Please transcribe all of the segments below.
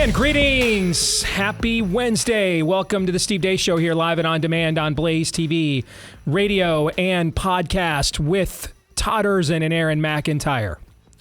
And greetings. Happy Wednesday. Welcome to the Steve Deace Show here live and on demand on Blaze TV, radio, and podcast with Todd Erzin and Aaron McIntyre.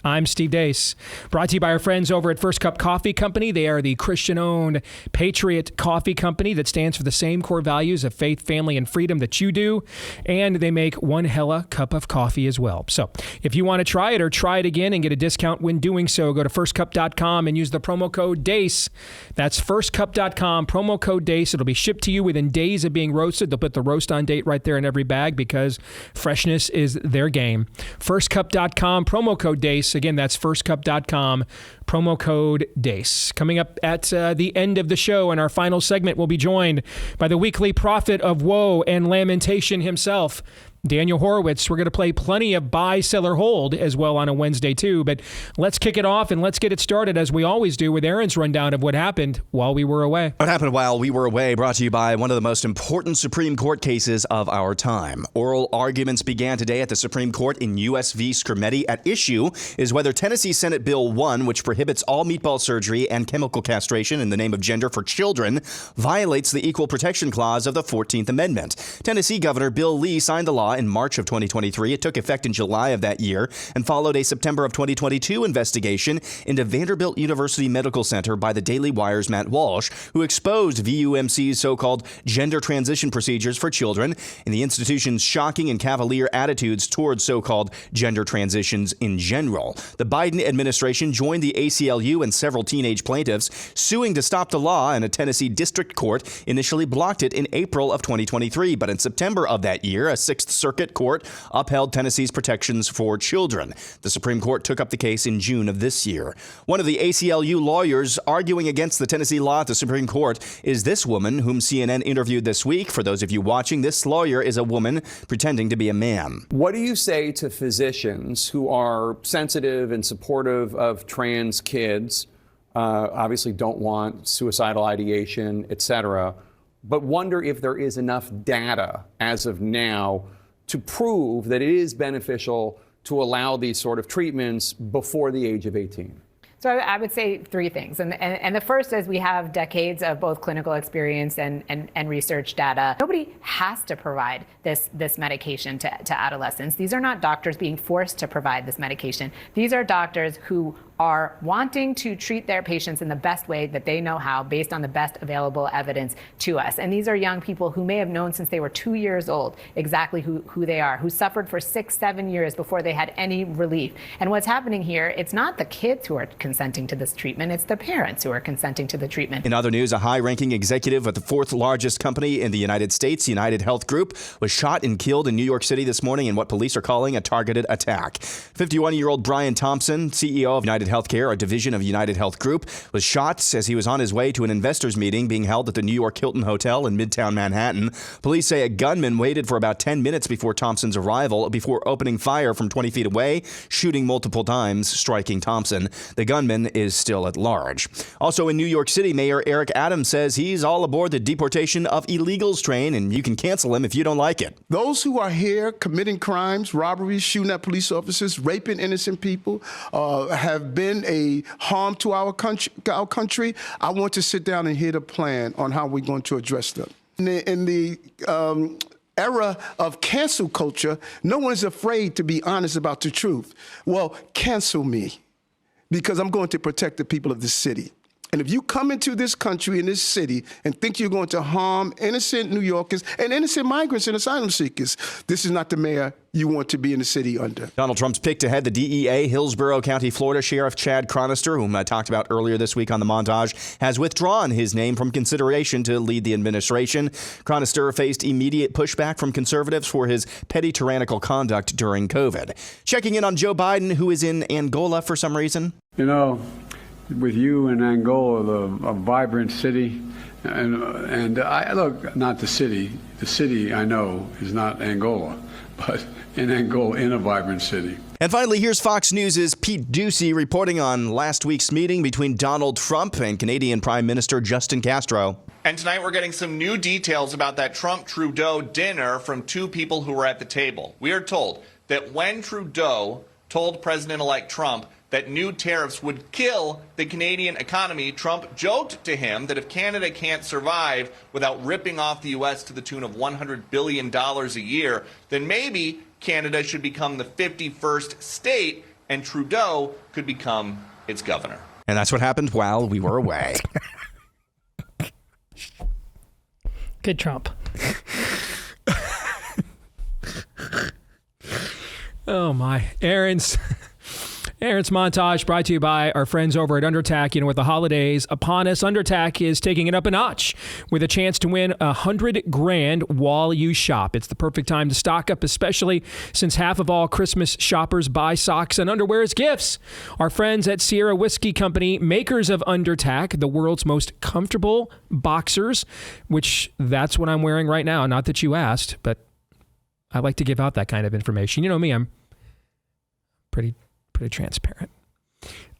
I'm Steve Deace, brought to you by our friends over at First Cup Coffee Company. They are the Christian-owned Patriot Coffee Company that stands for the same core values of faith, family, and freedom that you do. And they make one hella cup of coffee as well. So if you want to try it or try it again and get a discount when doing so, go to firstcup.com and use the promo code DACE. That's firstcup.com, promo code DACE. It'll be shipped to you within days of being roasted. They'll put the roast on date right there in every bag because freshness is their game. Firstcup.com, promo code DACE. Again, that's firstcup.com, promo code DACE. Coming up at the end of the show in our final segment, we'll be joined by the weekly prophet of woe and lamentation himself, Daniel Horowitz. We're going to play plenty of buy, sell, or hold as well on a Wednesday too, but let's kick it off and let's get it started as we always do with Aaron's rundown of what happened while we were away. What happened while we were away, brought to you by one of the most important Supreme Court cases of our time. Oral arguments began today at the Supreme Court in U.S. v. Skrmetti. At issue is whether Tennessee Senate Bill 1, which prohibits all meatball surgery and chemical castration in the name of gender for children, violates the Equal Protection Clause of the 14th Amendment. Tennessee Governor Bill Lee signed the law in March of 2023. It took effect in July of that year and followed a September of 2022 investigation into Vanderbilt University Medical Center by the Daily Wire's Matt Walsh, who exposed VUMC's so-called gender transition procedures for children and the institution's shocking and cavalier attitudes towards so-called gender transitions in general. The Biden administration joined the ACLU and several teenage plaintiffs suing to stop the law, and a Tennessee district court initially blocked it in April of 2023. But in September of that year, a Sixth Circuit Court upheld Tennessee's protections for children. The Supreme Court took up the case in June of this year. One of the ACLU lawyers arguing against the Tennessee law at the Supreme Court is this woman whom CNN interviewed this week. For those of you watching, this lawyer is a woman pretending to be a man. What do you say to physicians who are sensitive and supportive of trans kids, obviously don't want suicidal ideation, etc., but wonder if there is enough data as of now to prove that it is beneficial to allow these sort of treatments before the age of 18? So I would say three things. And the first is we have decades of both clinical experience and research data. Nobody has to provide this medication to adolescents. These are not doctors being forced to provide this medication. These are doctors who are wanting to treat their patients in the best way that they know how, based on the best available evidence to us. And these are young people who may have known since they were 2 years old exactly who they are, who suffered for 6-7 years before they had any relief. And what's happening here, it's not the kids who are consenting to this treatment, it's the parents who are consenting to the treatment. In other news, a high-ranking executive at the fourth largest company in the United States, United Health Group, was shot and killed in New York City this morning in what police are calling a targeted attack. 51-year-old Brian Thompson, CEO of United Healthcare, a division of United Health Group, was shot as he was on his way to an investors meeting being held at the New York Hilton Hotel in Midtown Manhattan. Police say a gunman waited for about 10 minutes before Thompson's arrival before opening fire from 20 feet away, shooting multiple times, striking Thompson. The gunman is still at large. Also in New York City, Mayor Eric Adams says he's all aboard the deportation of illegals train, and you can cancel him if you don't like it. Those who are here committing crimes, robberies, shooting at police officers, raping innocent people, have been a harm to our country. I want to sit down and hear the plan on how we're going to address them. In the era of cancel culture, no one's afraid to be honest about the truth. Well, cancel me, because I'm going to protect the people of this city. And if you come into this country, in this city, and think you're going to harm innocent New Yorkers and innocent migrants and asylum seekers, this is not the mayor you want to be in the city under. Donald Trump's pick to head the DEA, Hillsborough County, Florida Sheriff Chad Chronister, whom I talked about earlier this week on the montage, has withdrawn his name from consideration to lead the administration. Chronister faced immediate pushback from conservatives for his petty tyrannical conduct during COVID. Checking in on Joe Biden, who is in Angola for some reason. You know, with you in Angola, a vibrant city, and I look, not the city. The city I know is not Angola, but in Angola, in a vibrant city. And finally, here's Fox News' Pete Ducey reporting on last week's meeting between Donald Trump and Canadian Prime Minister Justin Castro. And tonight we're getting some new details about that Trump-Trudeau dinner from two people who were at the table. We are told that when Trudeau told President-elect Trump that new tariffs would kill the Canadian economy. Trump joked to him that if Canada can't survive without ripping off the U.S. to the tune of $100 billion a year, then maybe Canada should become the 51st state and Trudeau could become its governor. And that's what happened while we were away. Good Trump. Oh my. Aaron's montage brought to you by our friends over at Undertac. You know, with the holidays upon us, Undertac is taking it up a notch with a chance to win $100,000 while you shop. It's the perfect time to stock up, especially since half of all Christmas shoppers buy socks and underwear as gifts. Our friends at Sierra Whiskey Company, makers of Undertac, the world's most comfortable boxers, which that's what I'm wearing right now. Not that you asked, but I like to give out that kind of information. You know me, I'm pretty transparent.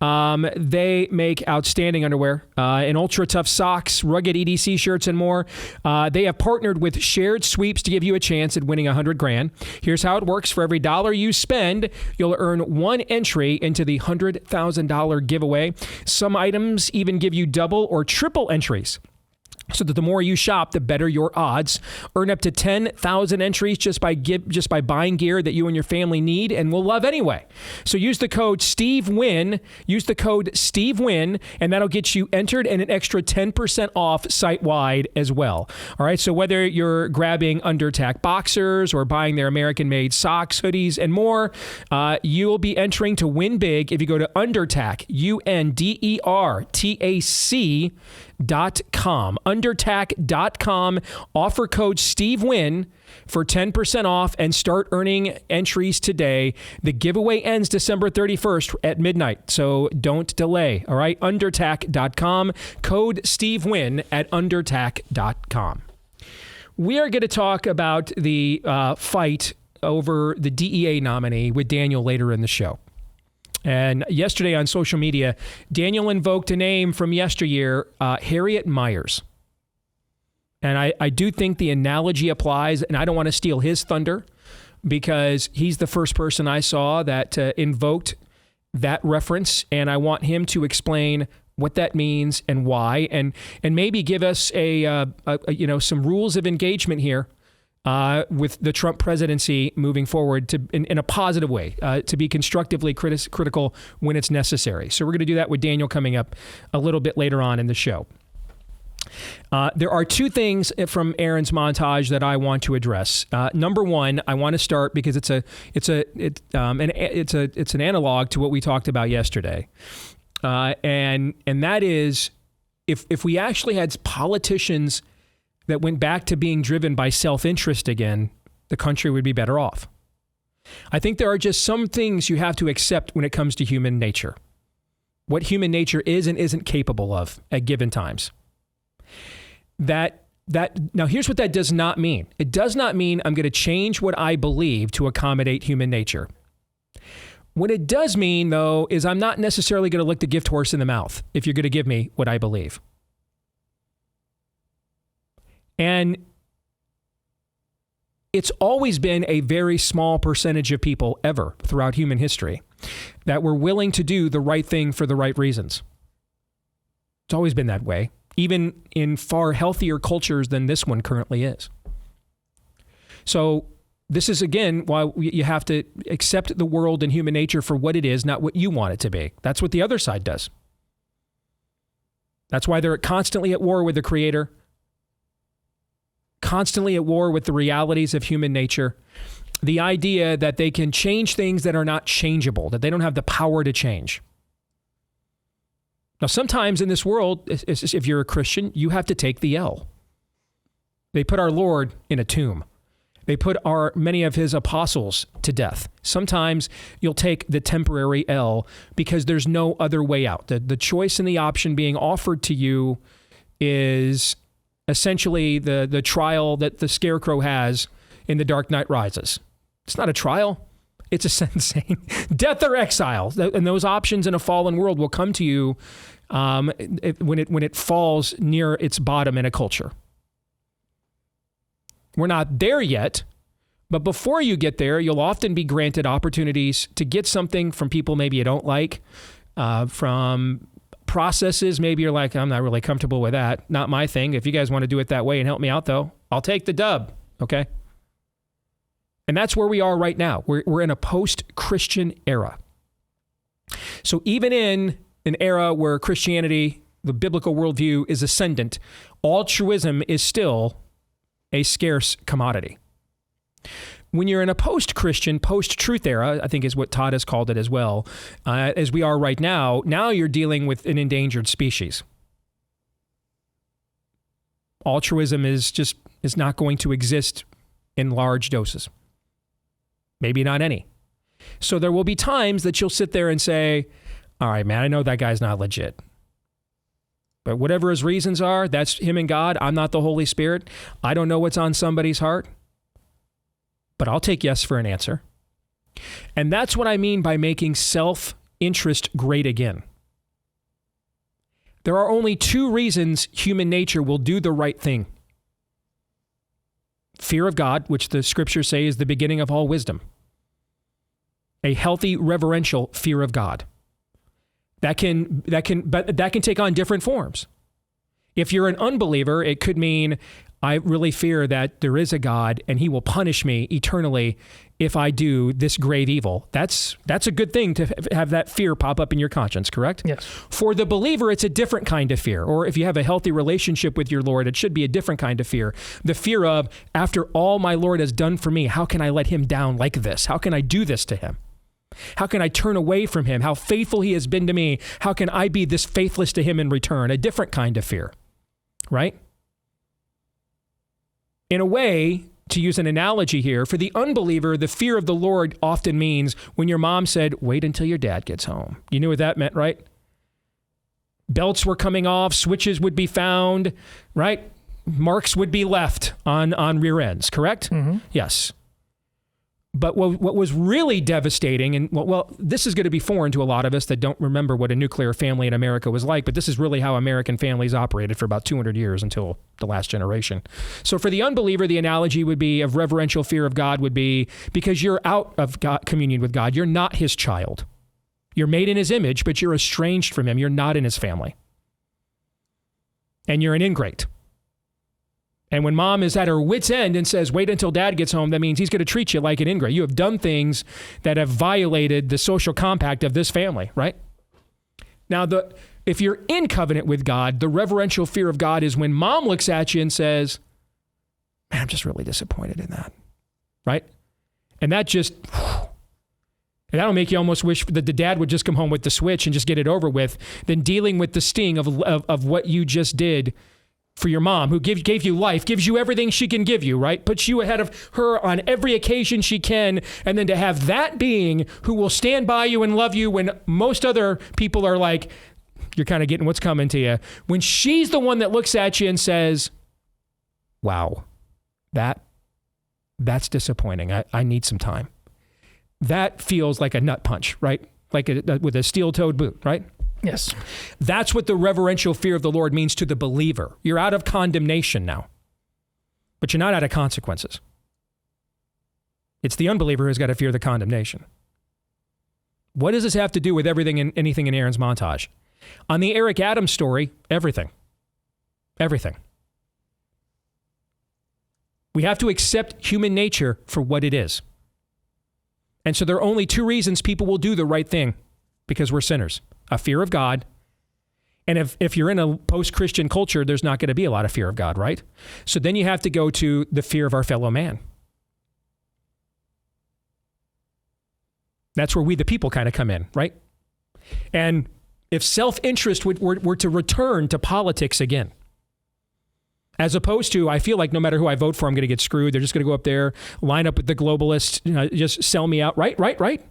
They make outstanding underwear and ultra tough socks, rugged EDC shirts, and more. They have partnered with Shared Sweeps to give you a chance at winning $100,000. Here's how it works. For every dollar you spend, you'll earn one entry into the $100,000 giveaway. Some items even give you double or triple entries, so that the more you shop, the better your odds. Earn up to 10,000 entries just by buying gear that you and your family need and will love anyway. So use the code SteveWin. Use the code SteveWin, and that'll get you entered and an extra 10% off site-wide as well. All right, so whether you're grabbing Undertac boxers or buying their American-made socks, hoodies, and more, you will be entering to win big if you go to Undertac, UNDERTAC.com. Undertac.com. Offer code SteveWin for 10% off and start earning entries today. The giveaway ends December 31st at midnight, so don't delay. All right, Undertac.com. Code SteveWin at Undertac.com. We are going to talk about the fight over the DEA nominee with Daniel later in the show. And yesterday on social media, Daniel invoked a name from yesteryear, Harriet Myers. And I do think the analogy applies, and I don't want to steal his thunder because he's the first person I saw that invoked that reference, and I want him to explain what that means and why, and maybe give us some rules of engagement here with the Trump presidency moving forward in a positive way, to be constructively critical when it's necessary. So we're going to do that with Daniel coming up a little bit later on in the show. There are two things from Aaron's montage that I want to address. Number one, I want to start because it's an analog to what we talked about yesterday, and that is if we actually had politicians that went back to being driven by self-interest again, the country would be better off. I think there are just some things you have to accept when it comes to human nature. What human nature is and isn't capable of at given times. Now here's what that does not mean. It does not mean I'm going to change what I believe to accommodate human nature. What it does mean, though, is I'm not necessarily going to lick the gift horse in the mouth if you're going to give me what I believe. And it's always been a very small percentage of people ever throughout human history that were willing to do the right thing for the right reasons. It's always been that way, even in far healthier cultures than this one currently is. So this is, again, why you have to accept the world and human nature for what it is, not what you want it to be. That's what the other side does. That's why they're constantly at war with the Creator, constantly at war with the realities of human nature. The idea that they can change things that are not changeable, that they don't have the power to change. Now, sometimes in this world, if you're a Christian, you have to take the L. They put our Lord in a tomb. They put many of his apostles to death. Sometimes you'll take the temporary L because there's no other way out. The choice and the option being offered to you is essentially the trial that the Scarecrow has in The Dark Knight Rises. It's not a trial. It's a sentencing. Death or exile. And those options in a fallen world will come to you when it falls near its bottom in a culture. We're not there yet, But before you get there, you'll often be granted opportunities to get something from people maybe you don't like, from processes. Maybe you're like, I'm not really comfortable with that. Not my thing. If you guys want to do it that way and help me out, though, I'll take the dub. Okay? And that's where we are right now. We're in a post-Christian era. So even in an era where Christianity, the biblical worldview, is ascendant, altruism is still a scarce commodity. When you're in a post-Christian, post-truth era, I think is what Todd has called it as well, as we are right now, now you're dealing with an endangered species. Altruism is not going to exist in large doses. Maybe not any. So there will be times that you'll sit there and say, all right, man, I know that guy's not legit. But whatever his reasons are, that's him and God. I'm not the Holy Spirit. I don't know what's on somebody's heart. But I'll take yes for an answer. And that's what I mean by making self-interest great again. There are only two reasons human nature will do the right thing. Fear of God, which the scriptures say is the beginning of all wisdom. A healthy, reverential fear of God. That can take on different forms. If you're an unbeliever, it could mean I really fear that there is a God and he will punish me eternally if I do this grave evil. That's a good thing to have that fear pop up in your conscience, correct? Yes. For the believer, it's a different kind of fear. Or if you have a healthy relationship with your Lord, it should be a different kind of fear. The fear of, after all my Lord has done for me, how can I let him down like this? How can I do this to him? How can I turn away from him? How faithful he has been to me. How can I be this faithless to him in return? A different kind of fear, right? In a way, to use an analogy here, for the unbeliever, the fear of the Lord often means when your mom said, wait until your dad gets home. You knew what that meant, right? Belts were coming off, switches would be found, right? Marks would be left on rear ends, correct? Mm-hmm. Yes. But what was really devastating, and well, this is going to be foreign to a lot of us that don't remember what a nuclear family in America was like, but this is really how American families operated for about 200 years until the last generation. So for the unbeliever, the analogy would be of reverential fear of God would be because you're out of God, communion with God. You're not his child. You're made in his image, but you're estranged from him. You're not in his family. And you're an ingrate. And when mom is at her wit's end and says, wait until dad gets home, that means he's going to treat you like an ingrate. You have done things that have violated the social compact of this family, right? Now, if you're in covenant with God, the reverential fear of God is when mom looks at you and says, man, I'm just really disappointed in that, right? And that just, and that'll make you almost wish that the dad would just come home with the switch and just get it over with, than dealing with the sting of what you just did for your mom, who gave you life, gives you everything she can give you, right? Puts you ahead of her on every occasion she can. And then to have that being who will stand by you and love you when most other people are like, you're kind of getting what's coming to you. When she's the one that looks at you and says, wow, that's disappointing. I need some time. That feels like a nut punch, right? Like with a steel-toed boot, right? Yes. That's what the reverential fear of the Lord means to the believer. You're out of condemnation now, but you're not out of consequences. It's the unbeliever who's got to fear the condemnation. What does this have to do with everything and anything in Aaron's montage? On the Eric Adams story, everything. Everything. We have to accept human nature for what it is. And so there are only two reasons people will do the right thing, because we're sinners. A fear of God. And if you're in a post-Christian culture, there's not going to be a lot of fear of God, right? So then you have to go to the fear of our fellow man. That's where we the people kind of come in, right? And if self-interest were to return to politics again, as opposed to, I feel like no matter who I vote for, I'm going to get screwed. They're just going to go up there, line up with the globalists, just sell me out, right?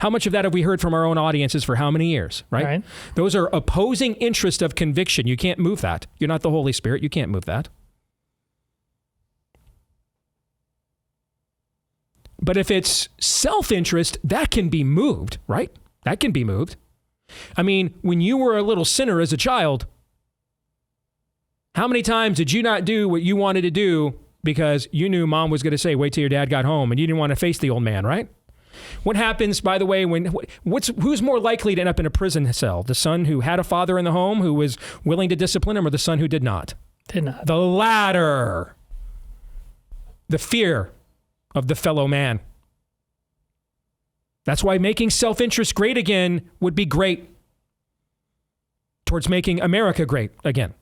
How much of that have we heard from our own audiences for how many years, right? Those are opposing interests of conviction. You can't move that. You're not the Holy Spirit. You can't move that. But if it's self-interest, that can be moved, right? That can be moved. I mean, when you were a little sinner as a child, how many times did you not do what you wanted to do because you knew mom was going to say, wait till your dad got home, and you didn't want to face the old man, right? What happens, by the way, who's more likely to end up in a prison cell? The son who had a father in the home who was willing to discipline him, or the son who did not? Did not. The latter. The fear of the fellow man. That's why making self-interest great again would be great towards making America great again.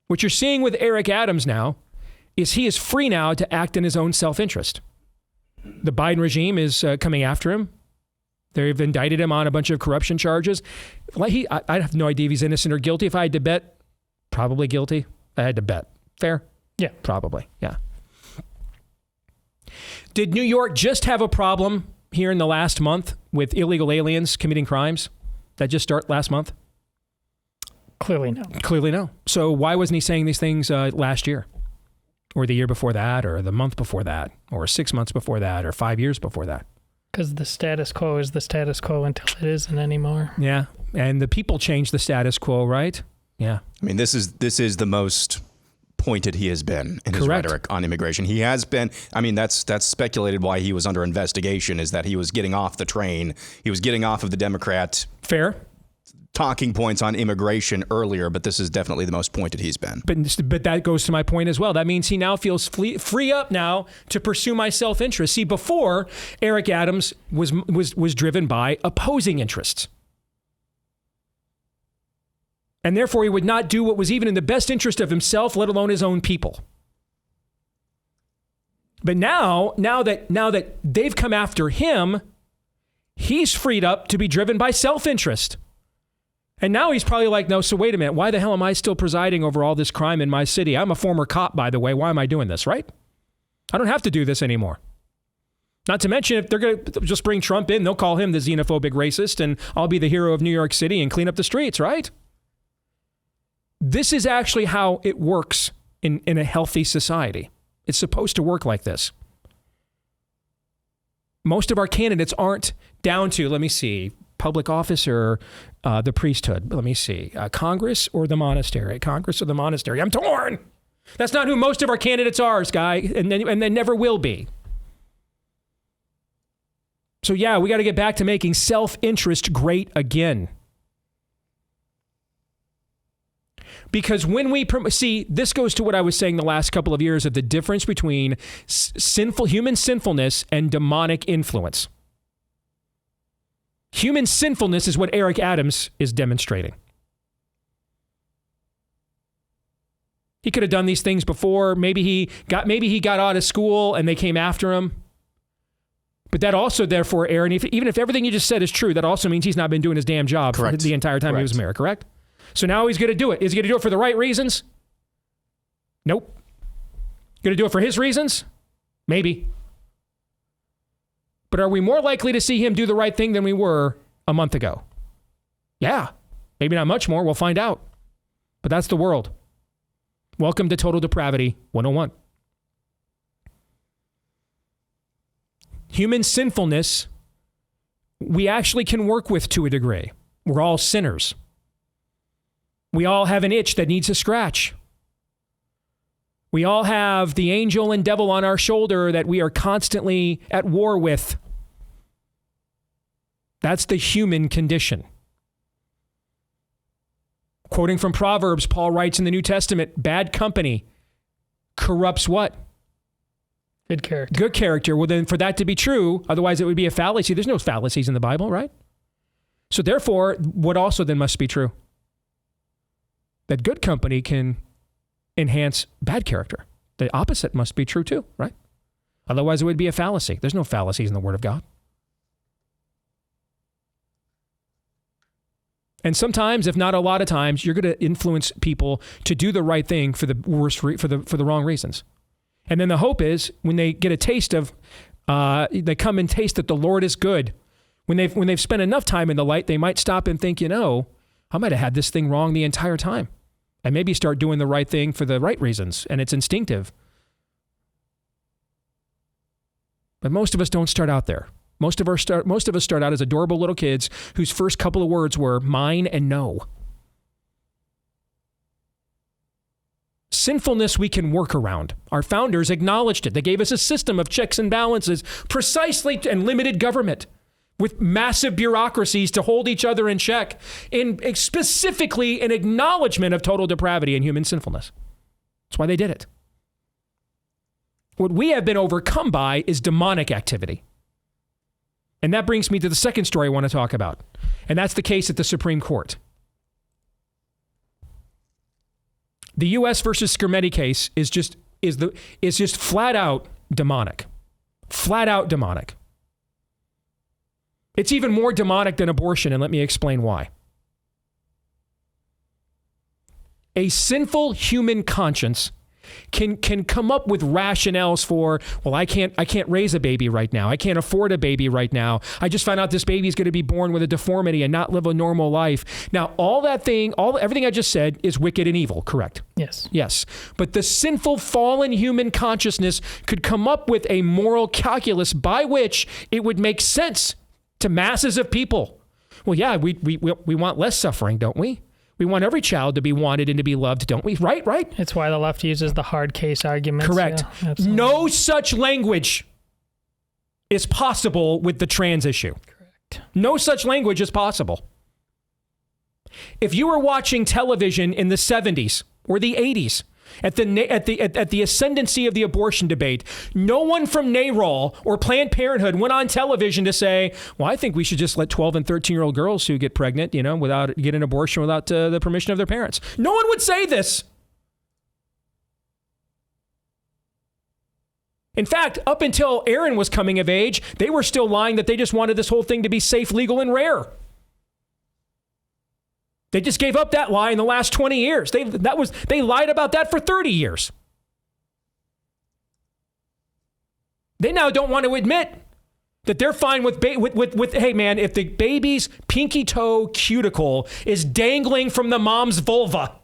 What you're seeing with Eric Adams now is he is free now to act in his own self-interest. The Biden regime is coming after him. They've indicted him on a bunch of corruption charges. I have no idea if he's innocent or guilty. If I had to bet, probably guilty. I had to bet. Fair? Yeah. Probably, yeah. Did New York just have a problem here in the last month with illegal aliens committing crimes? That just start last month? Clearly no. Clearly no. So why wasn't he saying these things last year? Or the year before that, or the month before that, or 6 months before that, or 5 years before that? Because the status quo is the status quo until it isn't anymore. Yeah, and the people change the status quo, right? Yeah. I mean, this is the most pointed he has been in his Correct. rhetoric on immigration. He has been, I mean, that's speculated why he was under investigation, is that he was getting off the train. He was getting off of the Democrat Fair. talking points on immigration earlier, but this is definitely the most pointed he's been. But that goes to my point as well. That means he now feels free up now to pursue my self-interest. See, before, Eric Adams was driven by opposing interests. And therefore, he would not do what was even in the best interest of himself, let alone his own people. But now that they've come after him, he's freed up to be driven by self-interest. And now he's probably like, no, so wait a minute. Why the hell am I still presiding over all this crime in my city? I'm a former cop, by the way. Why am I doing this, right? I don't have to do this anymore. Not to mention, if they're going to just bring Trump in, they'll call him the xenophobic racist, and I'll be the hero of New York City and clean up the streets, right? This is actually how it works in a healthy society. It's supposed to work like this. Most of our candidates aren't down to, let me see, public office or the priesthood. Let me see, Congress or the monastery? Congress or the monastery? I'm torn. That's not who most of our candidates are, Sky, and they never will be. So yeah, we got to get back to making self-interest great again. Because when we see, this goes to what I was saying the last couple of years of the difference between human sinfulness and demonic influence. Human sinfulness is what Eric Adams is demonstrating. He could have done these things before. Maybe he got out of school and they came after him. But that also, therefore, Aaron, even if everything you just said is true, that also means he's not been doing his damn job for the entire time he was mayor, correct? So now he's going to do it. Is he going to do it for the right reasons? Nope. Going to do it for his reasons? Maybe. But are we more likely to see him do the right thing than we were a month ago? Yeah. Maybe not much more. We'll find out. But that's the world. Welcome to Total Depravity 101. Human sinfulness, we actually can work with to a degree. We're all sinners. We all have an itch that needs a scratch. We all have the angel and devil on our shoulder that we are constantly at war with. That's the human condition. Quoting from Proverbs, Paul writes in the New Testament, bad company corrupts what? Good character. Good character. Well, then for that to be true, otherwise it would be a fallacy. There's no fallacies in the Bible, right? So therefore, what also then must be true? That good company can enhance bad character. The opposite must be true too, right? Otherwise it would be a fallacy. There's no fallacies in the Word of God. And sometimes, if not a lot of times, you're going to influence people to do the right thing for the for the wrong reasons. And then the hope is when they get a taste of, they come and taste that the Lord is good. When they've spent enough time in the light, they might stop and think, I might have had this thing wrong the entire time. And maybe start doing the right thing for the right reasons. And it's instinctive. But most of us don't start out there. Most of us start out as adorable little kids whose first couple of words were mine and no. sinfulness we can work around. Our founders acknowledged it. They gave us a system of checks and balances, precisely, and limited government with massive bureaucracies to hold each other in check, specifically an acknowledgement of total depravity and human sinfulness. That's why they did it. What we have been overcome by is demonic activity. And that brings me to the second story I want to talk about. And that's the case at the Supreme Court. The U.S. versus Skrmetti case is just flat out demonic. Flat out demonic. It's even more demonic than abortion, and let me explain why. A sinful human conscience can come up with rationales for, well, I can't raise a baby right now. I can't afford a baby right now. I just found out this baby is going to be born with a deformity and not live a normal life. Now, everything I just said is wicked and evil, correct? Yes. Yes. But the sinful, fallen human consciousness could come up with a moral calculus by which it would make sense to masses of people. Well, yeah, we want less suffering, don't we? We want every child to be wanted and to be loved, don't we? Right? It's why the left uses the hard case arguments. Correct. Yeah, no such language is possible with the trans issue. Correct. No such language is possible. If you were watching television in the 70s or the 80s, at the ascendancy of the abortion debate, no one from NARAL or Planned Parenthood went on television to say, well, I think we should just let 12 and 13-year-old girls who get pregnant, get an abortion without the permission of their parents. No one would say this. In fact, up until Aaron was coming of age, they were still lying that they just wanted this whole thing to be safe, legal, and rare. They just gave up that lie in the last 20 years. They lied about that for 30 years. They now don't want to admit that they're fine with hey man, if the baby's pinky toe cuticle is dangling from the mom's vulva,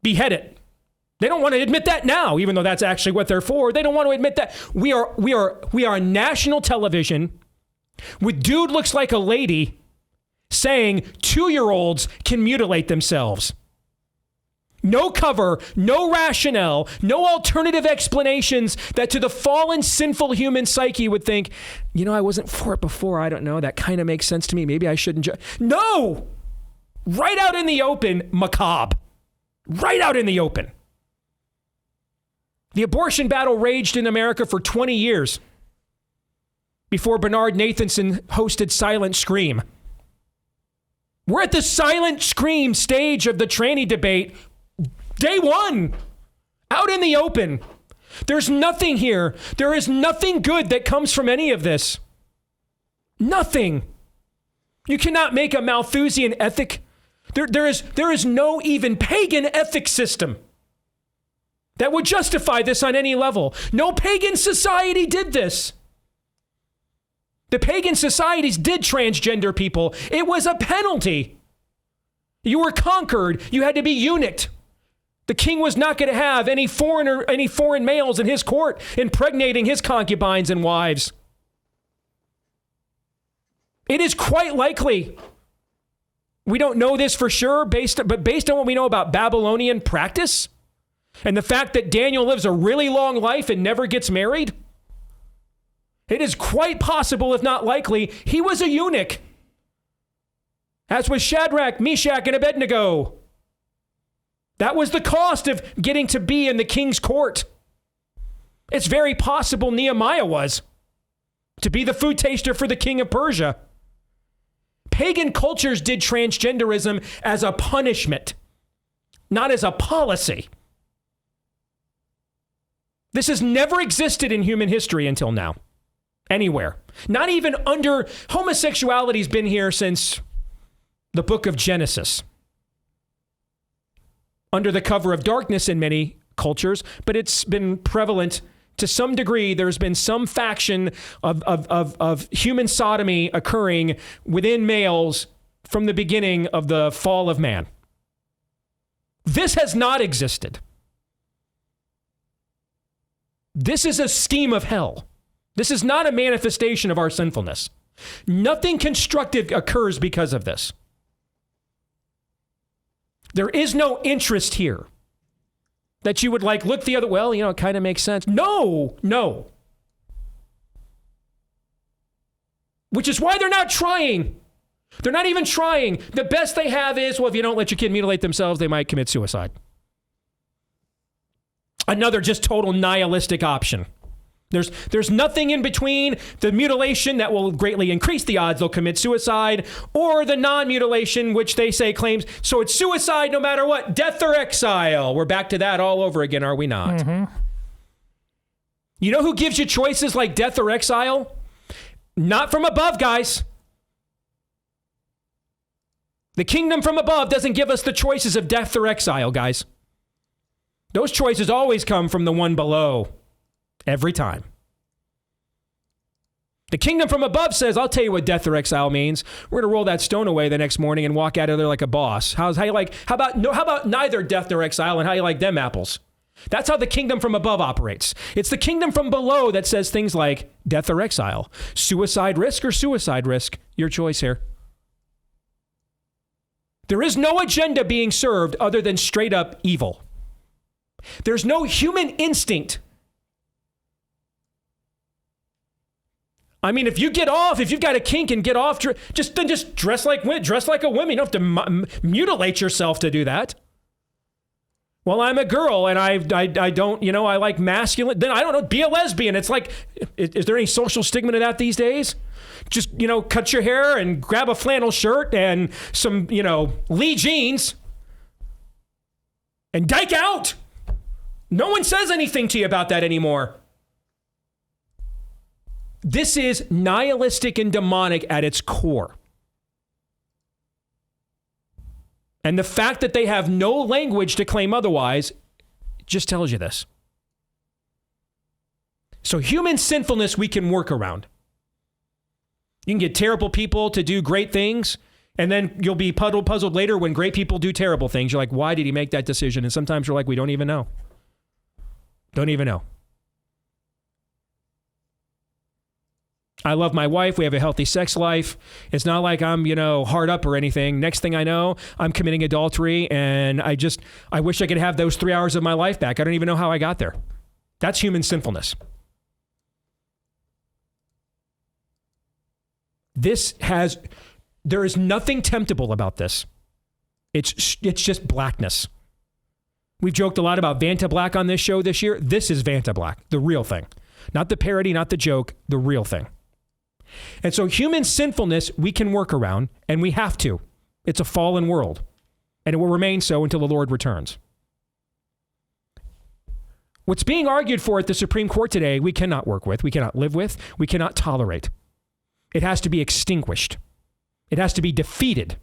behead it. They don't want to admit that now, even though that's actually what they're for. They don't want to admit that. We are national television with dude looks like a lady saying 2-year-olds can mutilate themselves. No cover, no rationale, no alternative explanations that to the fallen, sinful human psyche would think, I wasn't for it before. I don't know. That kind of makes sense to me. Maybe I shouldn't. No! Right out in the open, macabre. Right out in the open. The abortion battle raged in America for 20 years before Bernard Nathanson hosted Silent Scream. We're at the silent scream stage of the tranny debate. Day one, out in the open. There's nothing here. There is nothing good that comes from any of this. Nothing. You cannot make a Malthusian ethic. There is no even pagan ethic system that would justify this on any level. No pagan society did this. The pagan societies did transgender people. It was a penalty. You were conquered. You had to be eunuched. The king was not going to have any foreign males in his court impregnating his concubines and wives. It is quite likely. We don't know this for sure, but based on what we know about Babylonian practice and the fact that Daniel lives a really long life and never gets married, it is quite possible, if not likely, he was a eunuch. As was Shadrach, Meshach, and Abednego. That was the cost of getting to be in the king's court. It's very possible Nehemiah was, to be the food taster for the king of Persia. Pagan cultures did transgenderism as a punishment, not as a policy. This has never existed in human history until now. Anywhere. Not even under homosexuality's been here since the book of Genesis. Under the cover of darkness in many cultures, but it's been prevalent to some degree. There's been some faction of human sodomy occurring within males from the beginning of the fall of man. This has not existed. This is a scheme of hell. This is not a manifestation of our sinfulness. Nothing constructive occurs because of this. There is no interest here that you would like look the other, well, it kind of makes sense. No. Which is why they're not trying. They're not even trying. The best they have is, well, if you don't let your kid mutilate themselves, they might commit suicide. Another just total nihilistic option. There's nothing in between the mutilation that will greatly increase the odds they'll commit suicide, or the non-mutilation, which they say claims, so it's suicide no matter what, death or exile. We're back to that all over again, are we not? Mm-hmm. You know who gives you choices like death or exile? Not from above, guys. The kingdom from above doesn't give us the choices of death or exile, guys. Those choices always come from the one below. Every time. The kingdom from above says, I'll tell you what death or exile means. We're going to roll that stone away the next morning and walk out of there like a boss. How about neither death nor exile, and how you like them apples? That's how the kingdom from above operates. It's the kingdom from below that says things like death or exile, suicide risk or suicide risk. Your choice here. There is no agenda being served other than straight up evil. There's no human instinct. I mean, if you've got a kink and get off, just dress like a woman. You don't have to mutilate yourself to do that. Well, I'm a girl and I don't, I like masculine. Then I don't know, be a lesbian. It's like, is there any social stigma to that these days? Just, cut your hair and grab a flannel shirt and some, Lee jeans and dyke out. No one says anything to you about that anymore. This is nihilistic and demonic at its core. And the fact that they have no language to claim otherwise just tells you this. So human sinfulness we can work around. You can get terrible people to do great things, and then you'll be puzzled later when great people do terrible things. You're like, why did he make that decision? And sometimes you're like, we don't even know. Don't even know. I love my wife. We have a healthy sex life. It's not like I'm, hard up or anything. Next thing I know, I'm committing adultery, and I wish I could have those 3 hours of my life back. I don't even know how I got there. That's human sinfulness. There is nothing temptable about this. It's just blackness. We've joked a lot about Vanta Black on this show this year. This is Vanta Black, the real thing. Not the parody, not the joke, the real thing. And so human sinfulness, we can work around, and we have to. It's a fallen world, and it will remain so until the Lord returns. What's being argued for at the Supreme Court today, we cannot work with, we cannot live with, we cannot tolerate. It has to be extinguished. It has to be defeated.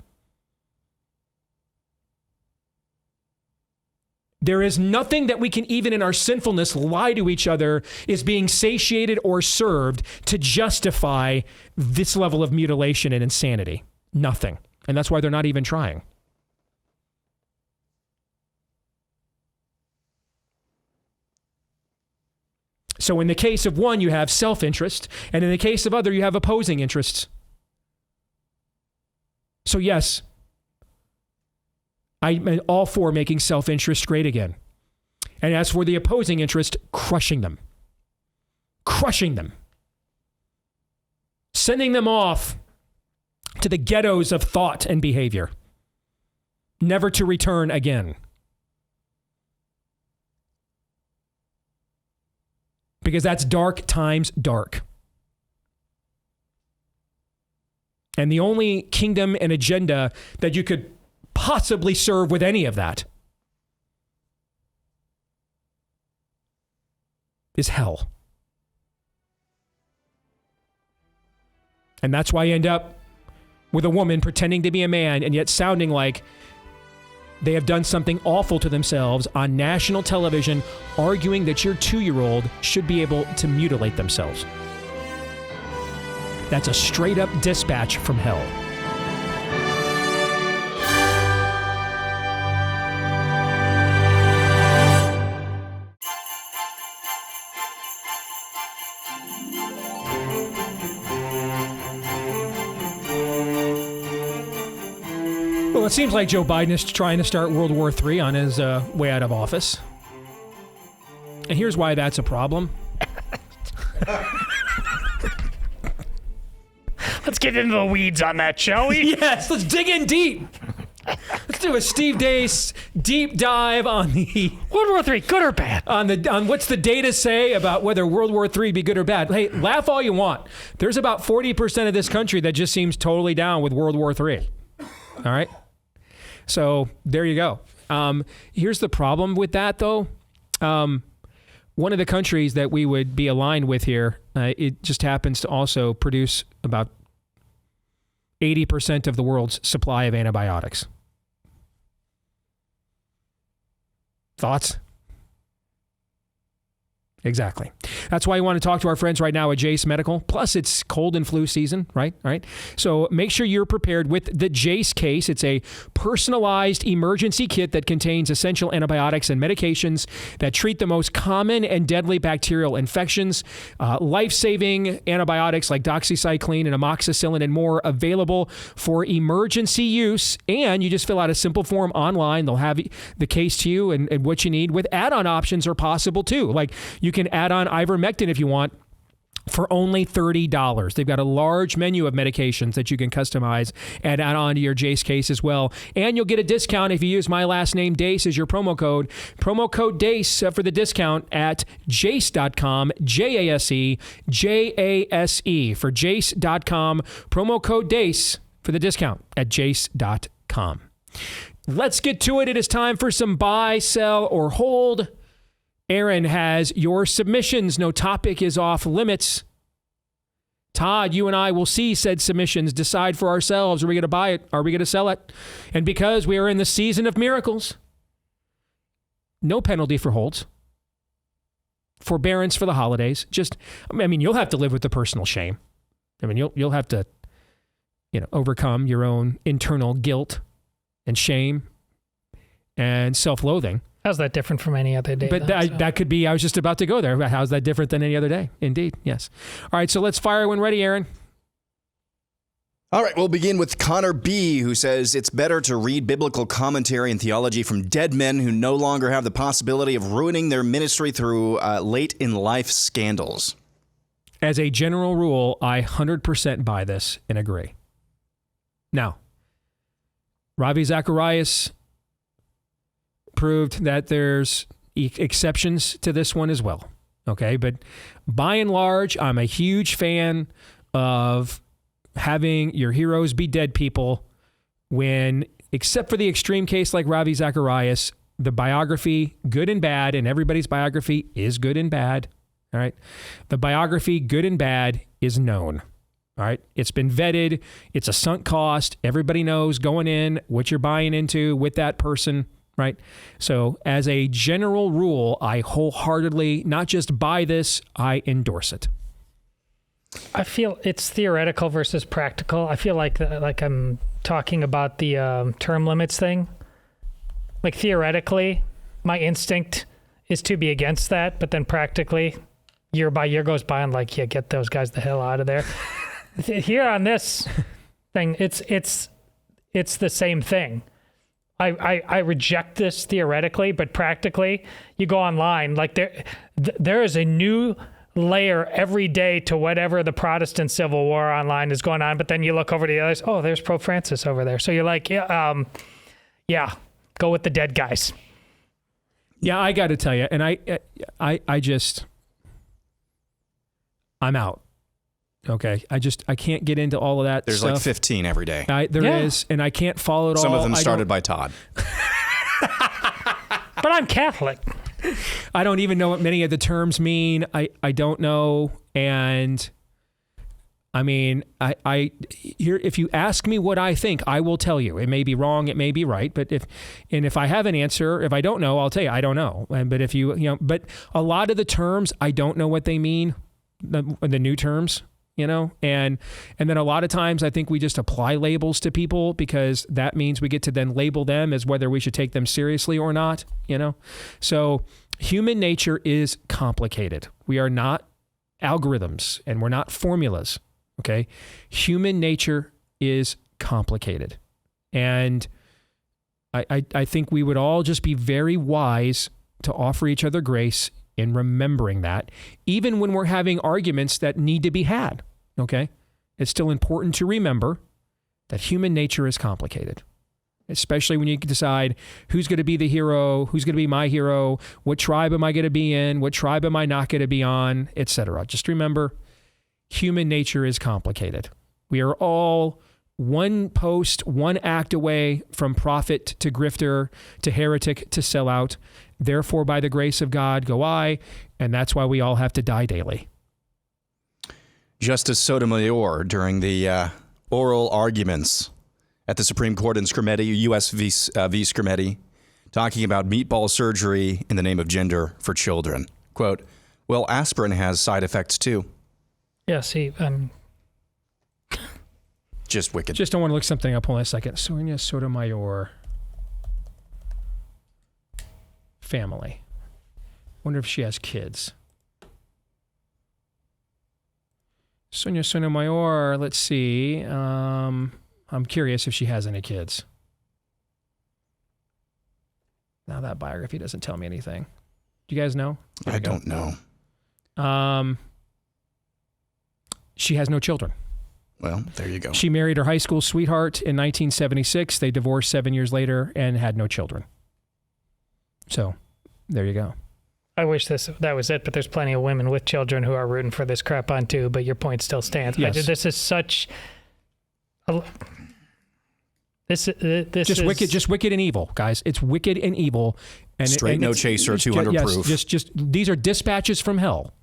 There is nothing that we can, even in our sinfulness, lie to each other is being satiated or served to justify this level of mutilation and insanity. Nothing. And that's why they're not even trying. So in the case of one, you have self-interest, and in the case of other, you have opposing interests. So yes, I'm all for making self-interest great again. And as for the opposing interest, crushing them. Sending them off to the ghettos of thought and behavior, never to return again. Because that's dark times dark. And the only kingdom and agenda that you could possibly serve with any of that is hell. And that's why you end up with a woman pretending to be a man and yet sounding like they have done something awful to themselves on national television, arguing that your 2-year-old should be able to mutilate themselves. That's a straight up dispatch from hell. Well, it seems like Joe Biden is trying to start World War III on his way out of office. And here's why that's a problem. Let's get into the weeds on that, shall we? Yes, let's dig in deep. Let's do a Steve Deace deep dive on the World War III, good or bad? on what's the data say about whether World War III be good or bad. Hey, laugh all you want. There's about 40% of this country that just seems totally down with World War III. All right? So there you go. Here's the problem with that, though. One of the countries that we would be aligned with here, it just happens to also produce about 80% of the world's supply of antibiotics. Thoughts? Exactly. That's why you want to talk to our friends right now at Jace Medical. Plus, it's cold and flu season, right? All right. So make sure you're prepared with the Jace case. It's a personalized emergency kit that contains essential antibiotics and medications that treat the most common and deadly bacterial infections. Life-saving antibiotics like doxycycline and amoxicillin and more available for emergency use. And you just fill out a simple form online. They'll have the case to you and what you need. With add-on options are possible too. Like you can add on ivermectin if you want for only $30. They've got a large menu of medications that you can customize and add on to your Jace case as well. And you'll get a discount if you use my last name, Deace, as your promo code. Promo code Deace for the discount at jace.com, Jase, Jase for jace.com. Promo code Deace for the discount at jace.com. Let's get to it. It is time for some buy, sell, or hold. Aaron has your submissions. No topic is off limits. Todd, you and I will see said submissions, decide for ourselves. Are we going to buy it? Are we going to sell it? And because we are in the season of miracles, no penalty for holds. Forbearance for the holidays. You'll have to live with the personal shame. You'll have to, overcome your own internal guilt and shame and self-loathing. How's that different from any other day? But that could be, I was just about to go there. How's that different than any other day? Indeed, yes. All right, so let's fire when ready, Aaron. All right, we'll begin with Connor B., who says it's better to read biblical commentary and theology from dead men who no longer have the possibility of ruining their ministry through late-in-life scandals. As a general rule, I 100% buy this and agree. Now, Ravi Zacharias proved that there's exceptions to this one as well. Okay, but by and large, I'm a huge fan of having your heroes be dead people when, except for the extreme case like Ravi Zacharias, the biography, good and bad, and everybody's biography is good and bad. All right. The biography, good and bad, is known. All right. It's been vetted. It's a sunk cost. Everybody knows going in what you're buying into with that person. Right. So as a general rule, I wholeheartedly not just buy this, I endorse it. I feel it's theoretical versus practical. I feel like I'm talking about the term limits thing. Like theoretically, my instinct is to be against that, but then practically, year by year goes by, and like, yeah, get those guys the hell out of there. Here on this thing, it's the same thing. I reject this theoretically, but practically, you go online, like there is a new layer every day to whatever the Protestant Civil War online is going on, but then you look over to the others, oh, there's Pope Francis over there. So you're like, yeah, go with the dead guys. Yeah, I got to tell you, and I'm out. Okay, I can't get into all of that There's stuff. like 15 every day. There is, and I can't follow it all. Some of them started by Todd. But I'm Catholic. I don't even know what many of the terms mean. I don't know, and I mean, if you ask me what I think, I will tell you. It may be wrong, it may be right, but if I have an answer, if I don't know, I'll tell you I don't know. But if but a lot of the terms I don't know what they mean, the new terms. And then a lot of times I think we just apply labels to people because that means we get to then label them as whether we should take them seriously or not, So human nature is complicated. We are not algorithms and we're not formulas, okay? Human nature is complicated. And I think we would all just be very wise to offer each other grace in remembering that, even when we're having arguments that need to be had, okay? It's still important to remember that human nature is complicated, especially when you decide who's going to be the hero, who's going to be my hero, what tribe am I going to be in, what tribe am I not going to be on, etc. Just remember, human nature is complicated. We are all one post, one act away from prophet to grifter to heretic to sellout. Therefore, by the grace of God, go I, and that's why we all have to die daily. Justice Sotomayor, during the oral arguments at the Supreme Court in Skrmetti, U.S. v. Skrmetti, talking about meatball surgery in the name of gender for children. Quote, well, aspirin has side effects too. Yeah, see, Just wicked. Just don't want to look something up. Hold on a second. Sonia Sotomayor family. Wonder if she has kids. Sonia Sotomayor, let's see. I'm curious if she has any kids. Now that biography doesn't tell me anything. Do you guys know? I don't know. She has no children. Well, there you go. She married her high school sweetheart in 1976. They divorced 7 years later and had no children. So, there you go. I wish that was it, but there's plenty of women with children who are rooting for this crap on too, but your point still stands. Yes. This is such... This just wicked and evil, guys. It's wicked and evil. And Straight no chaser, 200 proof. Just these are dispatches from hell.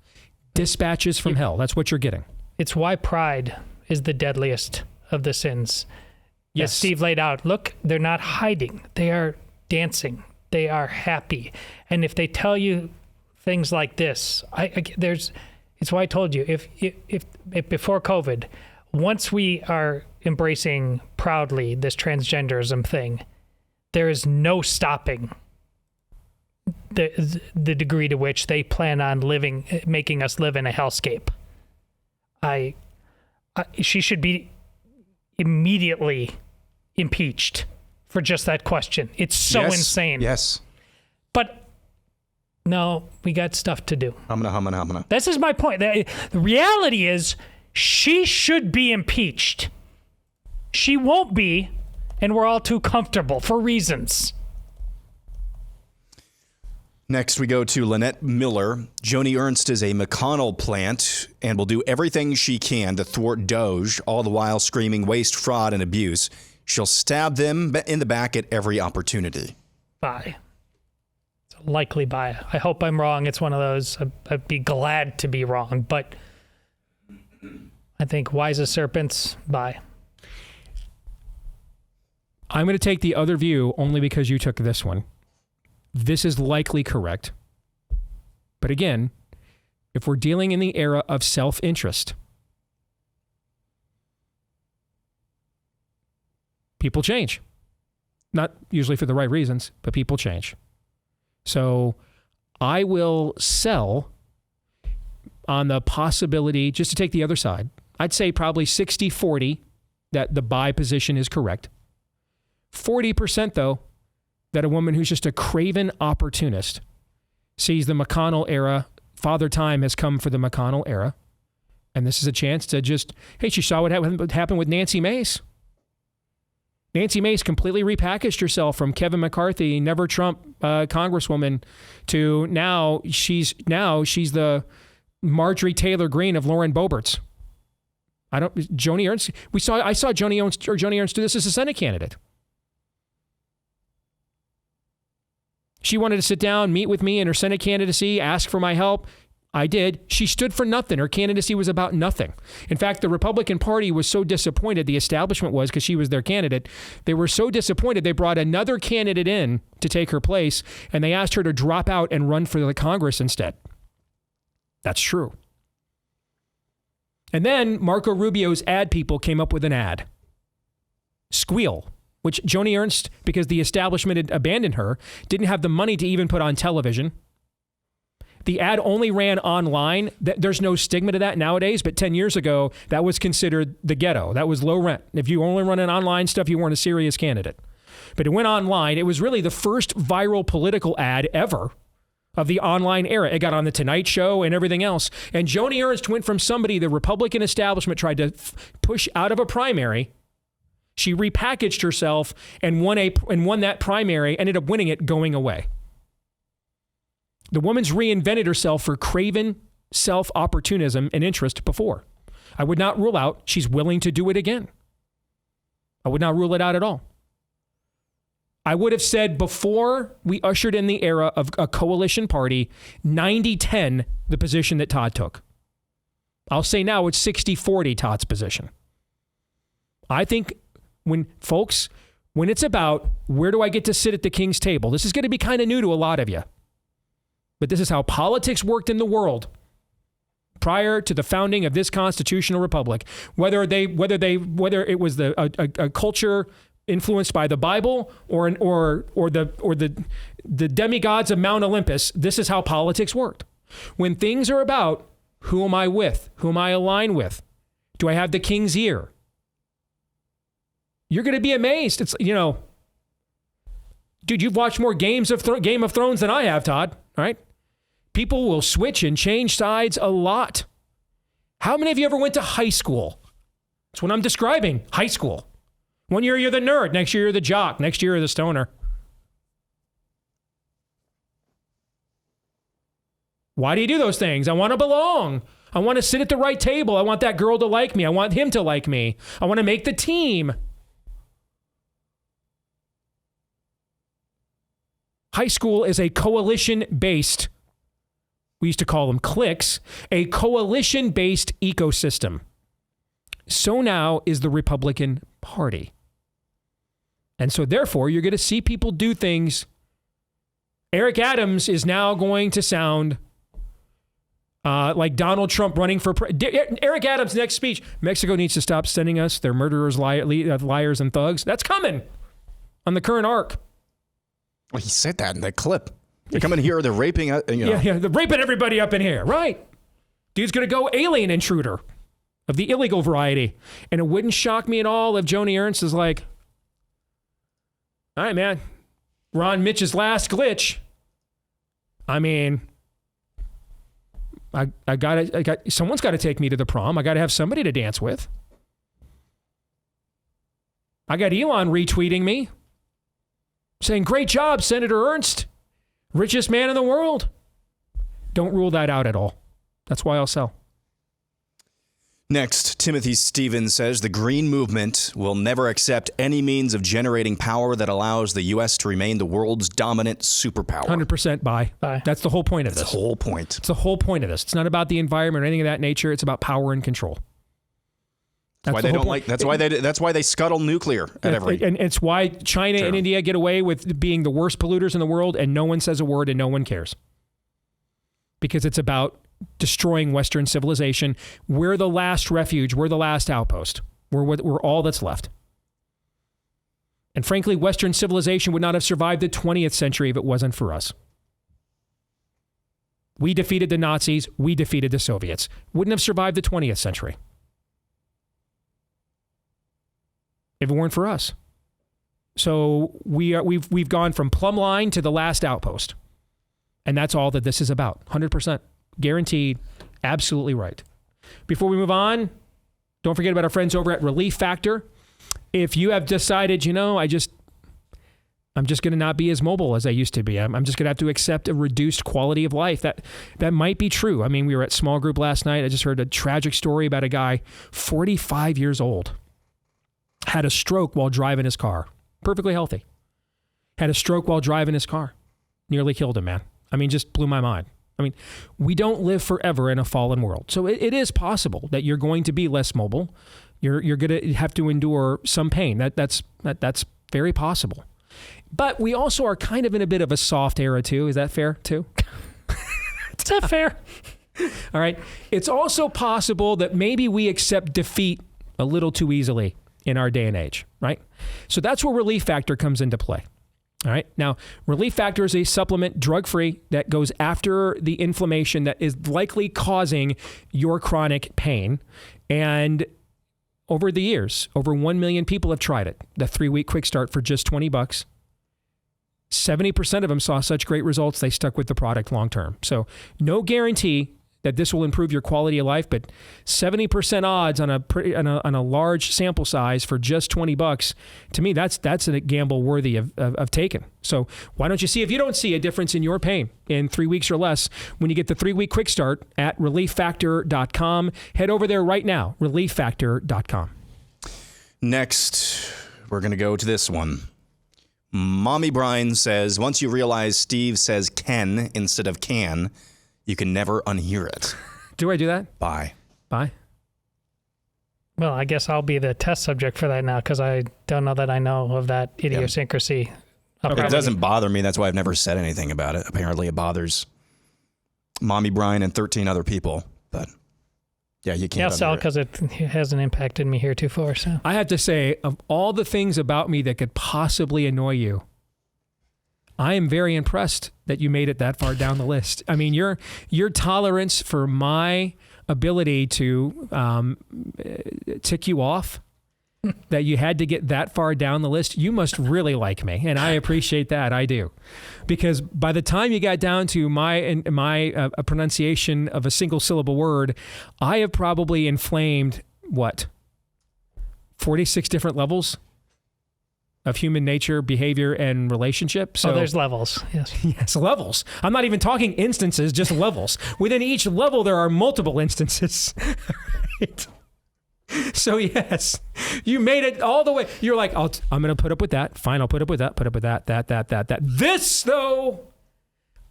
Dispatches from hell. That's what you're getting. It's why pride is the deadliest of the sins. Yes. As Steve laid out, look, they're not hiding. They are dancing. They are happy. And if they tell you things like this, it's why I told you, if before COVID, once we are embracing proudly this transgenderism thing, there is no stopping the degree to which they plan on making us live in a hellscape. She should be immediately impeached for just that question. It's so insane. Yes. But no, we got stuff to do. Humana. This is my point. The reality is she should be impeached. She won't be, and we're all too comfortable for reasons. Next, we go to Lynette Miller. Joni Ernst is a McConnell plant and will do everything she can to thwart Doge, all the while screaming waste, fraud, and abuse. She'll stab them in the back at every opportunity. Bye. It's a likely bye. I hope I'm wrong. It's one of those. I'd be glad to be wrong, but I think wise as serpents, bye. I'm going to take the other view only because you took this one. This is likely correct. But again, if we're dealing in the era of self-interest, people change. Not usually for the right reasons, but people change. So I will sell on the possibility, just to take the other side, I'd say probably 60-40 that the buy position is correct. 40% though, that a woman who's just a craven opportunist sees the McConnell era, Father Time has come for the McConnell era, and this is a chance to just, hey, she saw what happened with Nancy Mace. Nancy Mace completely repackaged herself from Kevin McCarthy, never Trump congresswoman, to now she's the Marjorie Taylor Greene of Lauren Boeberts. Joni Ernst. I saw Joni Ernst do this as a Senate candidate. She wanted to sit down, meet with me in her Senate candidacy, ask for my help. I did. She stood for nothing. Her candidacy was about nothing. In fact, the Republican Party was so disappointed, the establishment was, because she was their candidate. They were so disappointed, they brought another candidate in to take her place, and they asked her to drop out and run for the Congress instead. That's true. And then Marco Rubio's ad people came up with an ad. Squeal. Which Joni Ernst, because the establishment had abandoned her, didn't have the money to even put on television. The ad only ran online. There's no stigma to that nowadays, but 10 years ago, that was considered the ghetto. That was low rent. If you only run an online stuff, you weren't a serious candidate. But it went online. It was really the first viral political ad ever of the online era. It got on the Tonight Show and everything else. And Joni Ernst went from somebody the Republican establishment tried to push out of a primary. She repackaged herself and won that primary, ended up winning it, going away. The woman's reinvented herself for craven self-opportunism and interest before. I would not rule out she's willing to do it again. I would not rule it out at all. I would have said before we ushered in the era of a coalition party, 90-10, the position that Todd took. I'll say now it's 60-40 Todd's position. I think when it's about where do I get to sit at the king's table, this is going to be kind of new to a lot of you. But this is how politics worked in the world prior to the founding of this constitutional republic. Whether it was a culture influenced by the Bible or the demigods of Mount Olympus, this is how politics worked. When things are about who am I with, who am I aligned with, do I have the king's ear? You're going to be amazed. It's dude, you've watched more Game of Thrones than I have, Todd. All right. People will switch and change sides a lot. How many of you ever went to high school? That's what I'm describing, high school. One year you're the nerd, next year you're the jock, next year you're the stoner. Why do you do those things? I want to belong. I want to sit at the right table. I want that girl to like me. I want him to like me. I want to make the team. High school is a coalition-based, we used to call them cliques, a coalition-based ecosystem. So now is the Republican Party. And so therefore, you're going to see people do things. Eric Adams is now going to sound like Donald Trump running for Eric Adams' next speech. Mexico needs to stop sending us their murderers, liars, and thugs. That's coming on the current arc. Well, he said that in that clip. They're coming here, they're raping, Yeah, they're raping everybody up in here, right? Dude's going to go alien intruder of the illegal variety. And it wouldn't shock me at all if Joni Ernst is like, all right, man, Ron Mitch's last glitch. I mean, someone's got to take me to the prom. I got to have somebody to dance with. I got Elon retweeting me, saying, great job, Senator Ernst. Richest man in the world. Don't rule that out at all. That's why I'll sell. Next, Timothy Stevens says the Green Movement will never accept any means of generating power that allows the U.S. to remain the world's dominant superpower. 100% buy. That's the whole point of this. That's the whole point. It's the whole point of this. It's not about the environment or anything of that nature. It's about power and control. That's why they don't like. That's why they scuttle nuclear at every. And it's why China and India get away with being the worst polluters in the world, and no one says a word and no one cares. Because it's about destroying Western civilization. We're the last refuge. We're the last outpost. We're all that's left. And frankly, Western civilization would not have survived the 20th century if it wasn't for us. We defeated the Nazis. We defeated the Soviets. Wouldn't have survived the 20th century if it weren't for us. So we've gone from plumb line to the last outpost. And that's all that this is about. 100%. Guaranteed. Absolutely right. Before we move on, don't forget about our friends over at Relief Factor. If you have decided, I'm just going to not be as mobile as I used to be. I'm just going to have to accept a reduced quality of life. That might be true. I mean, we were at small group last night. I just heard a tragic story about a guy, 45 years old, had a stroke while driving his car. Perfectly healthy. Had a stroke while driving his car. Nearly killed him, man. I mean, just blew my mind. I mean, we don't live forever in a fallen world. So it is possible that you're going to be less mobile. You're going to have to endure some pain. That's very possible. But we also are kind of in a bit of a soft era too. Is that fair too? Is that fair? All right. It's also possible that maybe we accept defeat a little too easily in our day and age, right? So that's where Relief Factor comes into play. All right. Now, Relief Factor is a supplement, drug-free, that goes after the inflammation that is likely causing your chronic pain. And over the years, over 1 million people have tried it. The 3-week quick start for just $20. 70% of them saw such great results, they stuck with the product long term. So no guarantee that this will improve your quality of life, but 70% odds on a large sample size for just $20, to me, that's a gamble worthy of taking. So why don't you see if you don't see a difference in your pain in 3 weeks or less when you get the 3-week quick start at relieffactor.com. Head over there right now, relieffactor.com. Next, we're going to go to this one. Mommy Brine says, once you realize Steve says Ken instead of can, you can never unhear it. Do I do that? Bye. Bye. Well, I guess I'll be the test subject for that now because I don't know that I know of that idiosyncrasy. It doesn't bother me. That's why I've never said anything about it. Apparently it bothers Mommy Brine and 13 other people. But yeah, you can't. Yeah, Sal, because it hasn't impacted me heretofore. So I have to say, of all the things about me that could possibly annoy you, I am very impressed that you made it that far down the list. I mean, your tolerance for my ability to tick you off, that you had to get that far down the list, you must really like me, and I appreciate that. I do, because by the time you got down to my pronunciation of a single syllable word, I have probably inflamed 46 different levels of human nature, behavior, and relationship. So there's levels. Yes. Yes, levels. I'm not even talking instances, just levels. Within each level, there are multiple instances. Right? So yes, you made it all the way. You're like, I'm going to put up with that. Fine, I'll put up with that. Put up with that. This, though,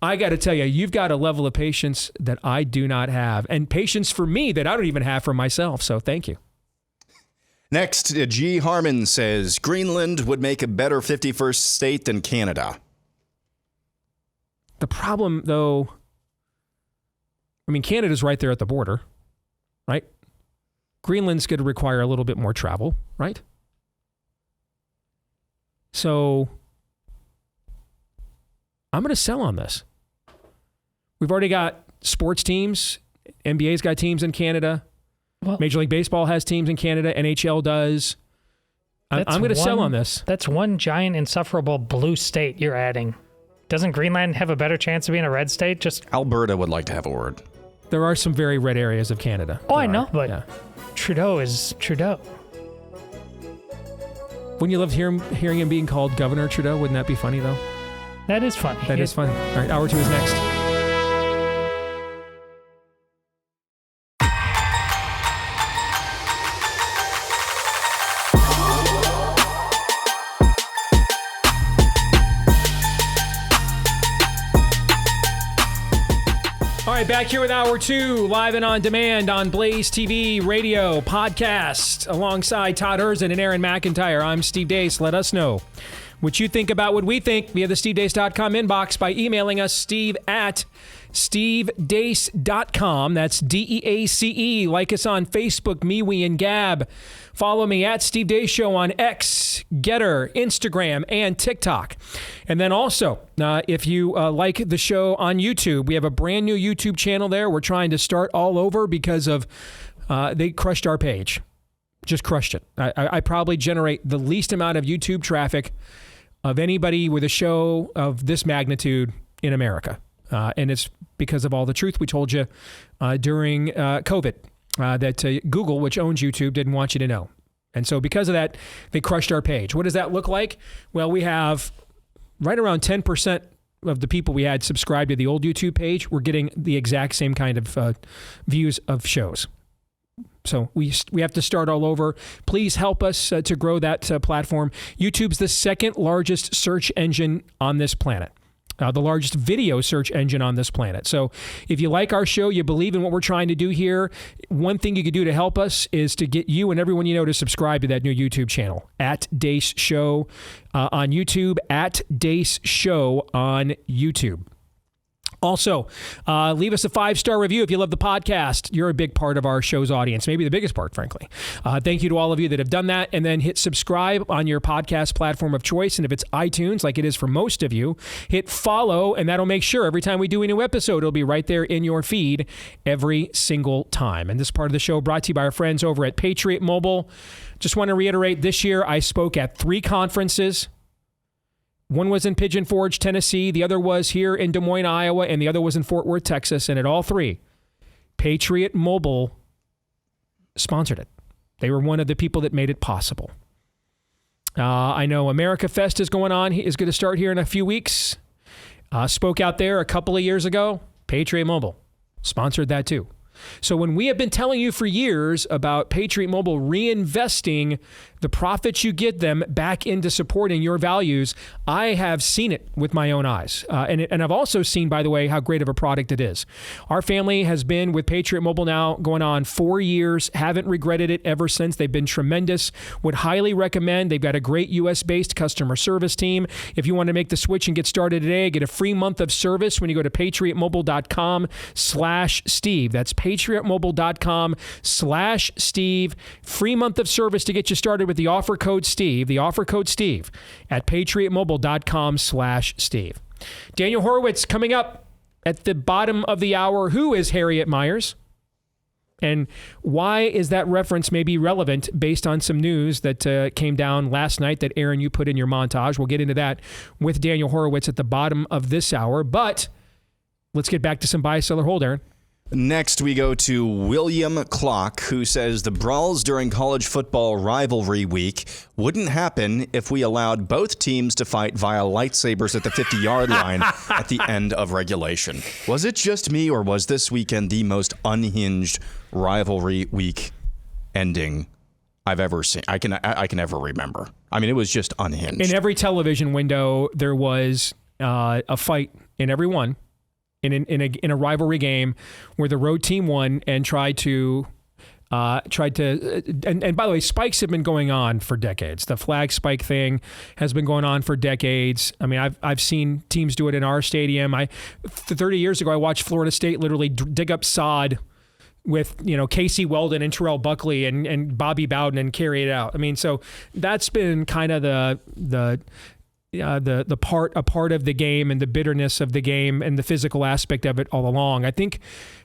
I got to tell you, you've got a level of patience that I do not have, and patience for me that I don't even have for myself. So thank you. Next, G. Harmon says, Greenland would make a better 51st state than Canada. The problem, though, I mean, Canada's right there at the border, right? Greenland's going to require a little bit more travel, right? So I'm going to sell on this. We've already got sports teams. NBA's got teams in Canada. Well, Major League Baseball has teams in Canada. NHL does. I'm going to sell on this. That's one giant insufferable blue state you're adding. Doesn't Greenland have a better chance of being a red state? Just Alberta would like to have a word. There are some very red areas of Canada. Oh, I know, but Trudeau is Trudeau. Wouldn't you love hearing him being called Governor Trudeau? Wouldn't that be funny, though? That is funny. That is funny. All right, hour 2 is next. All right, back here with Hour 2, live and on demand on Blaze TV, radio, podcast, alongside Todd Erzin and Aaron McIntyre. I'm Steve Deace. Let us know what you think about what we think via the stevedeace.com inbox by emailing us, steve@stevedeace.com. That's DEACE. Like us on Facebook, MeWe, and Gab. Follow me at Steve Deace Show on X, Getter, Instagram, and TikTok. And then also, if you like the show on YouTube, we have a brand new YouTube channel there. We're trying to start all over because of they crushed our page. Just crushed it. I probably generate the least amount of YouTube traffic of anybody with a show of this magnitude in America. And it's because of all the truth we told you during COVID that Google, which owns YouTube, didn't want you to know. And so because of that, they crushed our page. What does that look like? Well, we have right around 10% of the people we had subscribed to the old YouTube page. We're getting the exact same kind of views of shows. So we have to start all over. Please help us to grow that platform. YouTube's the second largest search engine on this planet. The largest video search engine on this planet. So if you like our show, you believe in what we're trying to do here, one thing you could do to help us is to get you and everyone you know to subscribe to that new YouTube channel, at Deace Show on YouTube, at Deace Show on YouTube. Also, leave us a 5-star review if you love the podcast. You're a big part of our show's audience, maybe the biggest part, frankly. Thank you to all of you that have done that. And then hit subscribe on your podcast platform of choice. And if it's iTunes, like it is for most of you, hit follow, and that'll make sure every time we do a new episode, it'll be right there in your feed every single time. And this part of the show brought to you by our friends over at Patriot Mobile. Just want to reiterate, this year I spoke at 3 conferences. One was in Pigeon Forge, Tennessee. The other was here in Des Moines, Iowa. And the other was in Fort Worth, Texas. And at all 3, Patriot Mobile sponsored it. They were one of the people that made it possible. I know America Fest is going to start here in a few weeks. Spoke out there a couple of years ago. Patriot Mobile sponsored that too. So when we have been telling you for years about Patriot Mobile reinvesting the profits you get them back into supporting your values, I have seen it with my own eyes. And I've also seen, by the way, how great of a product it is. Our family has been with Patriot Mobile now going on 4 years, haven't regretted it ever since. They've been tremendous. Would highly recommend. They've got a great US-based customer service team. If you want to make the switch and get started today, get a free month of service when you go to patriotmobile.com/Steve. That's patriotmobile.com/Steve. Free month of service to get you started with the offer code Steve at patriotmobile.com/Steve. Daniel Horowitz coming up at the bottom of the hour. Who is Harriet Myers? And why is that reference maybe relevant based on some news that came down last night that, Aaron, you put in your montage? We'll get into that with Daniel Horowitz at the bottom of this hour. But let's get back to some buy, sell, or hold, Aaron. Next, we go to William Clock, who says the brawls during college football rivalry week wouldn't happen if we allowed both teams to fight via lightsabers at the 50-yard line at the end of regulation. Was it just me, or was this weekend the most unhinged rivalry week ending I've ever seen? I can ever remember. I mean, it was just unhinged. In every television window, there was a fight in every one. In a rivalry game where the road team won and tried to and by the way, spikes have been going on for decades. The flag spike thing has been going on for decades. I mean, I've seen teams do it in our stadium. 30 years ago, I watched Florida State literally dig up sod with, Casey Weldon and Terrell Buckley and Bobby Bowden and carry it out. I mean, so that's been kind of a part of the game and the bitterness of the game and the physical aspect of it all along. I think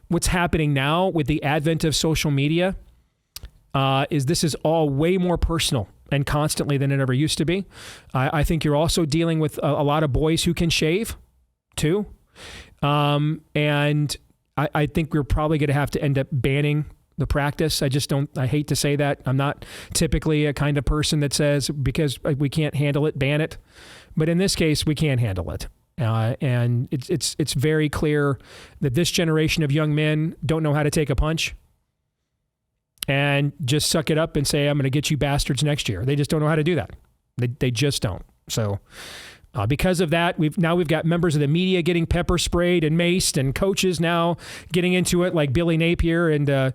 what's happening now with the advent of social media is this is all way more personal and constantly than it ever used to be. I think you're also dealing with a lot of boys who can shave too. And I think we're probably going to have to end up banning the practice. I hate to say that. I'm not typically a kind of person that says, because we can't handle it, ban it. But in this case, we can't handle it. And it's very clear that this generation of young men don't know how to take a punch and just suck it up and say, I'm going to get you bastards next year. They just don't know how to do that. They just don't. So because of that, we've got members of the media getting pepper sprayed and maced, and coaches now getting into it, like Billy Napier and the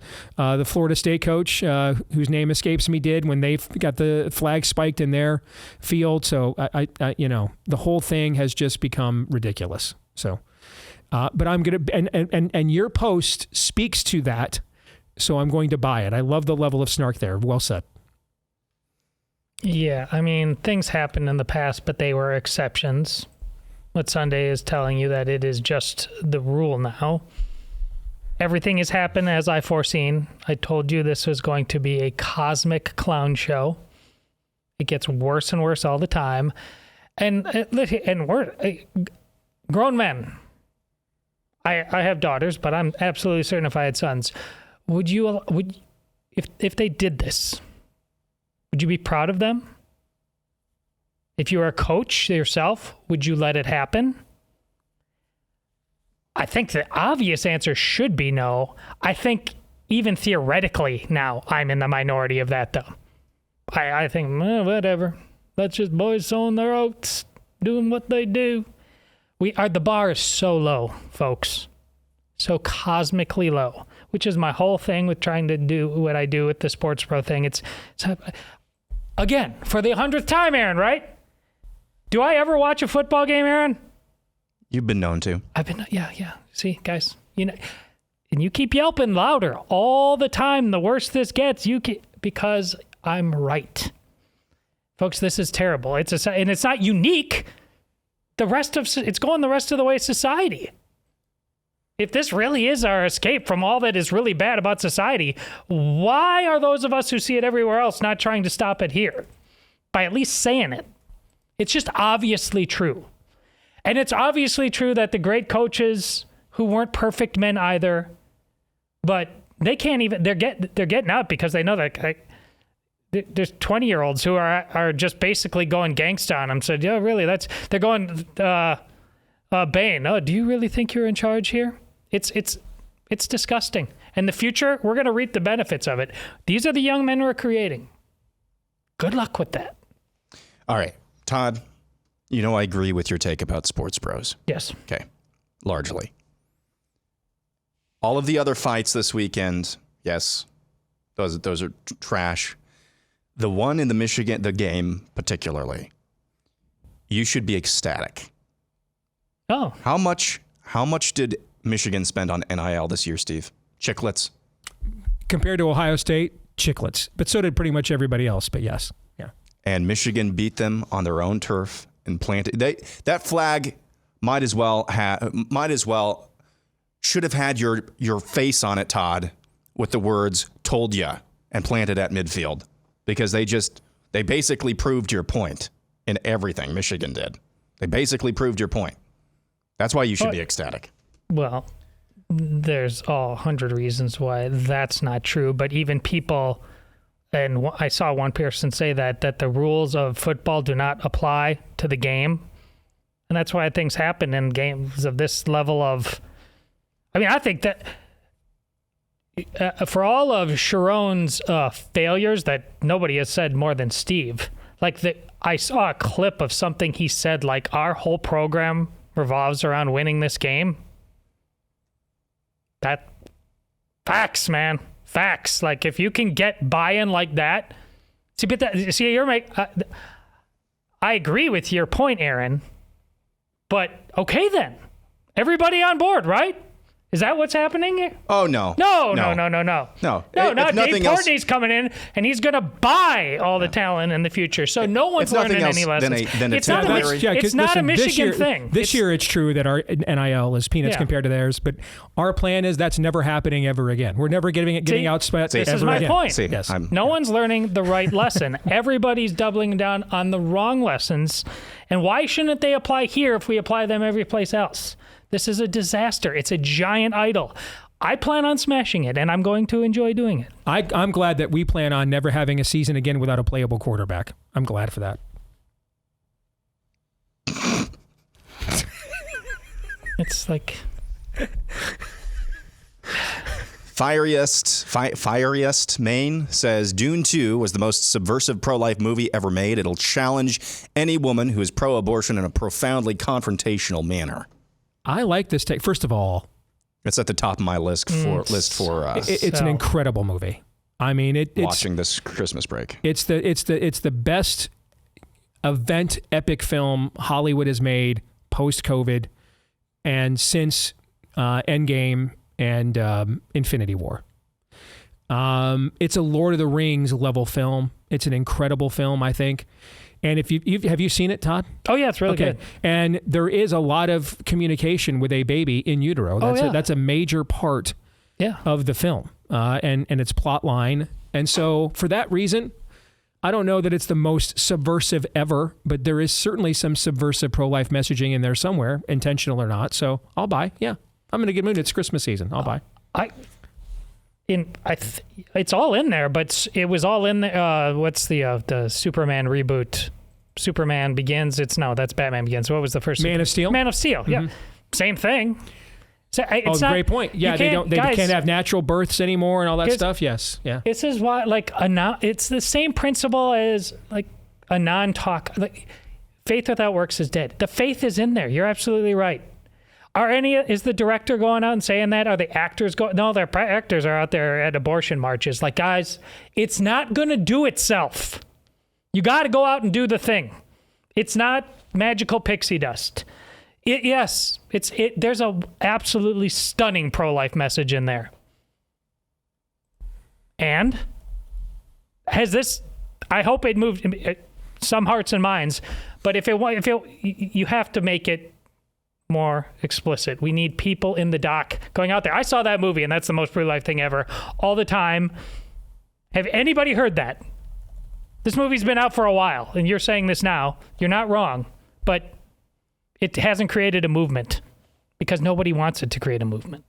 Florida State coach, whose name escapes me, did when they got the flag spiked in their field. So I the whole thing has just become ridiculous. So, but I'm gonna and your post speaks to that, so I'm going to buy it. I love the level of snark there. Well said. Yeah, I mean, things happened in the past, but they were exceptions. What Sunday is telling you that it is just the rule now. Everything has happened as I foreseen. I told you this was going to be a cosmic clown show. It gets worse and worse all the time. And we're grown men. I have daughters, but I'm absolutely certain if I had sons, if they did this, would you be proud of them? If you were a coach yourself, would you let it happen? I think the obvious answer should be no. I think even theoretically now I'm in the minority of that, though. I think, whatever. That's just boys sowing their oats, doing what they do. The bar is so low, folks. So cosmically low, which is my whole thing with trying to do what I do with the Sports Pro thing. It's again, for the 100th time, Aaron, right? Do I ever watch a football game, Aaron? You've been known to. I've been, yeah. See, guys, and you keep yelping louder all the time. The worse this gets, because I'm right. Folks, this is terrible. And it's not unique. It's going the rest of the way of society. If this really is our escape from all that is really bad about society, why are those of us who see it everywhere else not trying to stop it here? By at least saying it. It's just obviously true. And it's obviously true that the great coaches who weren't perfect men either, but they can't even, they're getting out because they know that there's 20-year-olds who are just basically going gangsta on them. Said, yeah, really, they're going, Bane, do you really think you're in charge here? It's disgusting. And the future, we're going to reap the benefits of it. These are the young men we're creating. Good luck with that. All right, Todd, I agree with your take about sports bros. Yes. Okay, largely. All of the other fights this weekend, yes, those are trash. The one in the game particularly, you should be ecstatic. Oh. How much did Michigan spend on NIL this year, Steve? Chiclets? Compared to Ohio State, chiclets. But so did pretty much everybody else, but yes. Yeah. And Michigan beat them on their own turf and planted. That flag might as well should have had your face on it, Todd, with the words "told ya" and planted at midfield, because they basically proved your point in everything. Michigan did. They basically proved your point. That's why you should be ecstatic. Well, there's 100 reasons why that's not true, but even people, and I saw one person say that the rules of football do not apply to the game, and that's why things happen in games of this level of, I think that for all of Sharon's failures that nobody has said more than Steve, I saw a clip of something he said, like, our whole program revolves around winning this game. That facts, man. Facts. Like, if you can get buy-in like that, I agree with your point, Aaron. But okay then. Everybody on board, right? Is that what's happening here? Oh, no. No. No, Now Dave Courtney's coming in, and he's going to buy all the talent in the future. So no one's learning any lessons. It's not a Michigan thing. This year it's true that our NIL is peanuts compared to theirs, but our plan is that's never happening ever again. We're never getting outspent. This is my point. Yes. No one's learning the right lesson. Everybody's doubling down on the wrong lessons. And why shouldn't they apply here if we apply them every place else? This is a disaster. It's a giant idol. I plan on smashing it, and I'm going to enjoy doing it. I'm glad that we plan on never having a season again without a playable quarterback. I'm glad for that. It's like... Fieriest Maine says Dune 2 was the most subversive pro-life movie ever made. It'll challenge any woman who is pro-abortion in a profoundly confrontational manner. I like this take. First of all, it's at the top of my list for it's an incredible movie. I mean, it's watching this Christmas break. It's the best event epic film Hollywood has made post-COVID and since Endgame and Infinity War. It's a Lord of the Rings level film. It's an incredible film, I think. And if have you seen it, Todd? Oh yeah, it's really good. And there is a lot of communication with a baby in utero. That's a major part of the film and its plot line. And so for that reason, I don't know that it's the most subversive ever, but there is certainly some subversive pro-life messaging in there somewhere, intentional or not. So I'll buy. Yeah, I'm going to get moved. It's Christmas season. I'll buy. It's all in there, but it was all in the what's the Superman reboot? Superman Begins. That's Batman Begins. What was the first? Man of Steel. Man of Steel. Mm-hmm. Yeah, same thing. So great point. Yeah, they can't have natural births anymore and all that stuff. Yes, yeah. This is why it's the same principle as like a non-talk. Like, faith without works is dead. The faith is in there. You're absolutely right. Is the director going out and saying that? Are the actors going? No, their actors are out there at abortion marches. Like, guys, it's not going to do itself. You got to go out and do the thing. It's not magical pixie dust. Yes, there's a absolutely stunning pro-life message in there. And I hope it moved some hearts and minds, but if you have to make it more explicit. We need people in the dock going out there. I saw that movie, and that's the most pro-life thing ever. All the time. Have anybody heard that? This movie's been out for a while, and you're saying this now. You're not wrong, but it hasn't created a movement because nobody wants it to create a movement.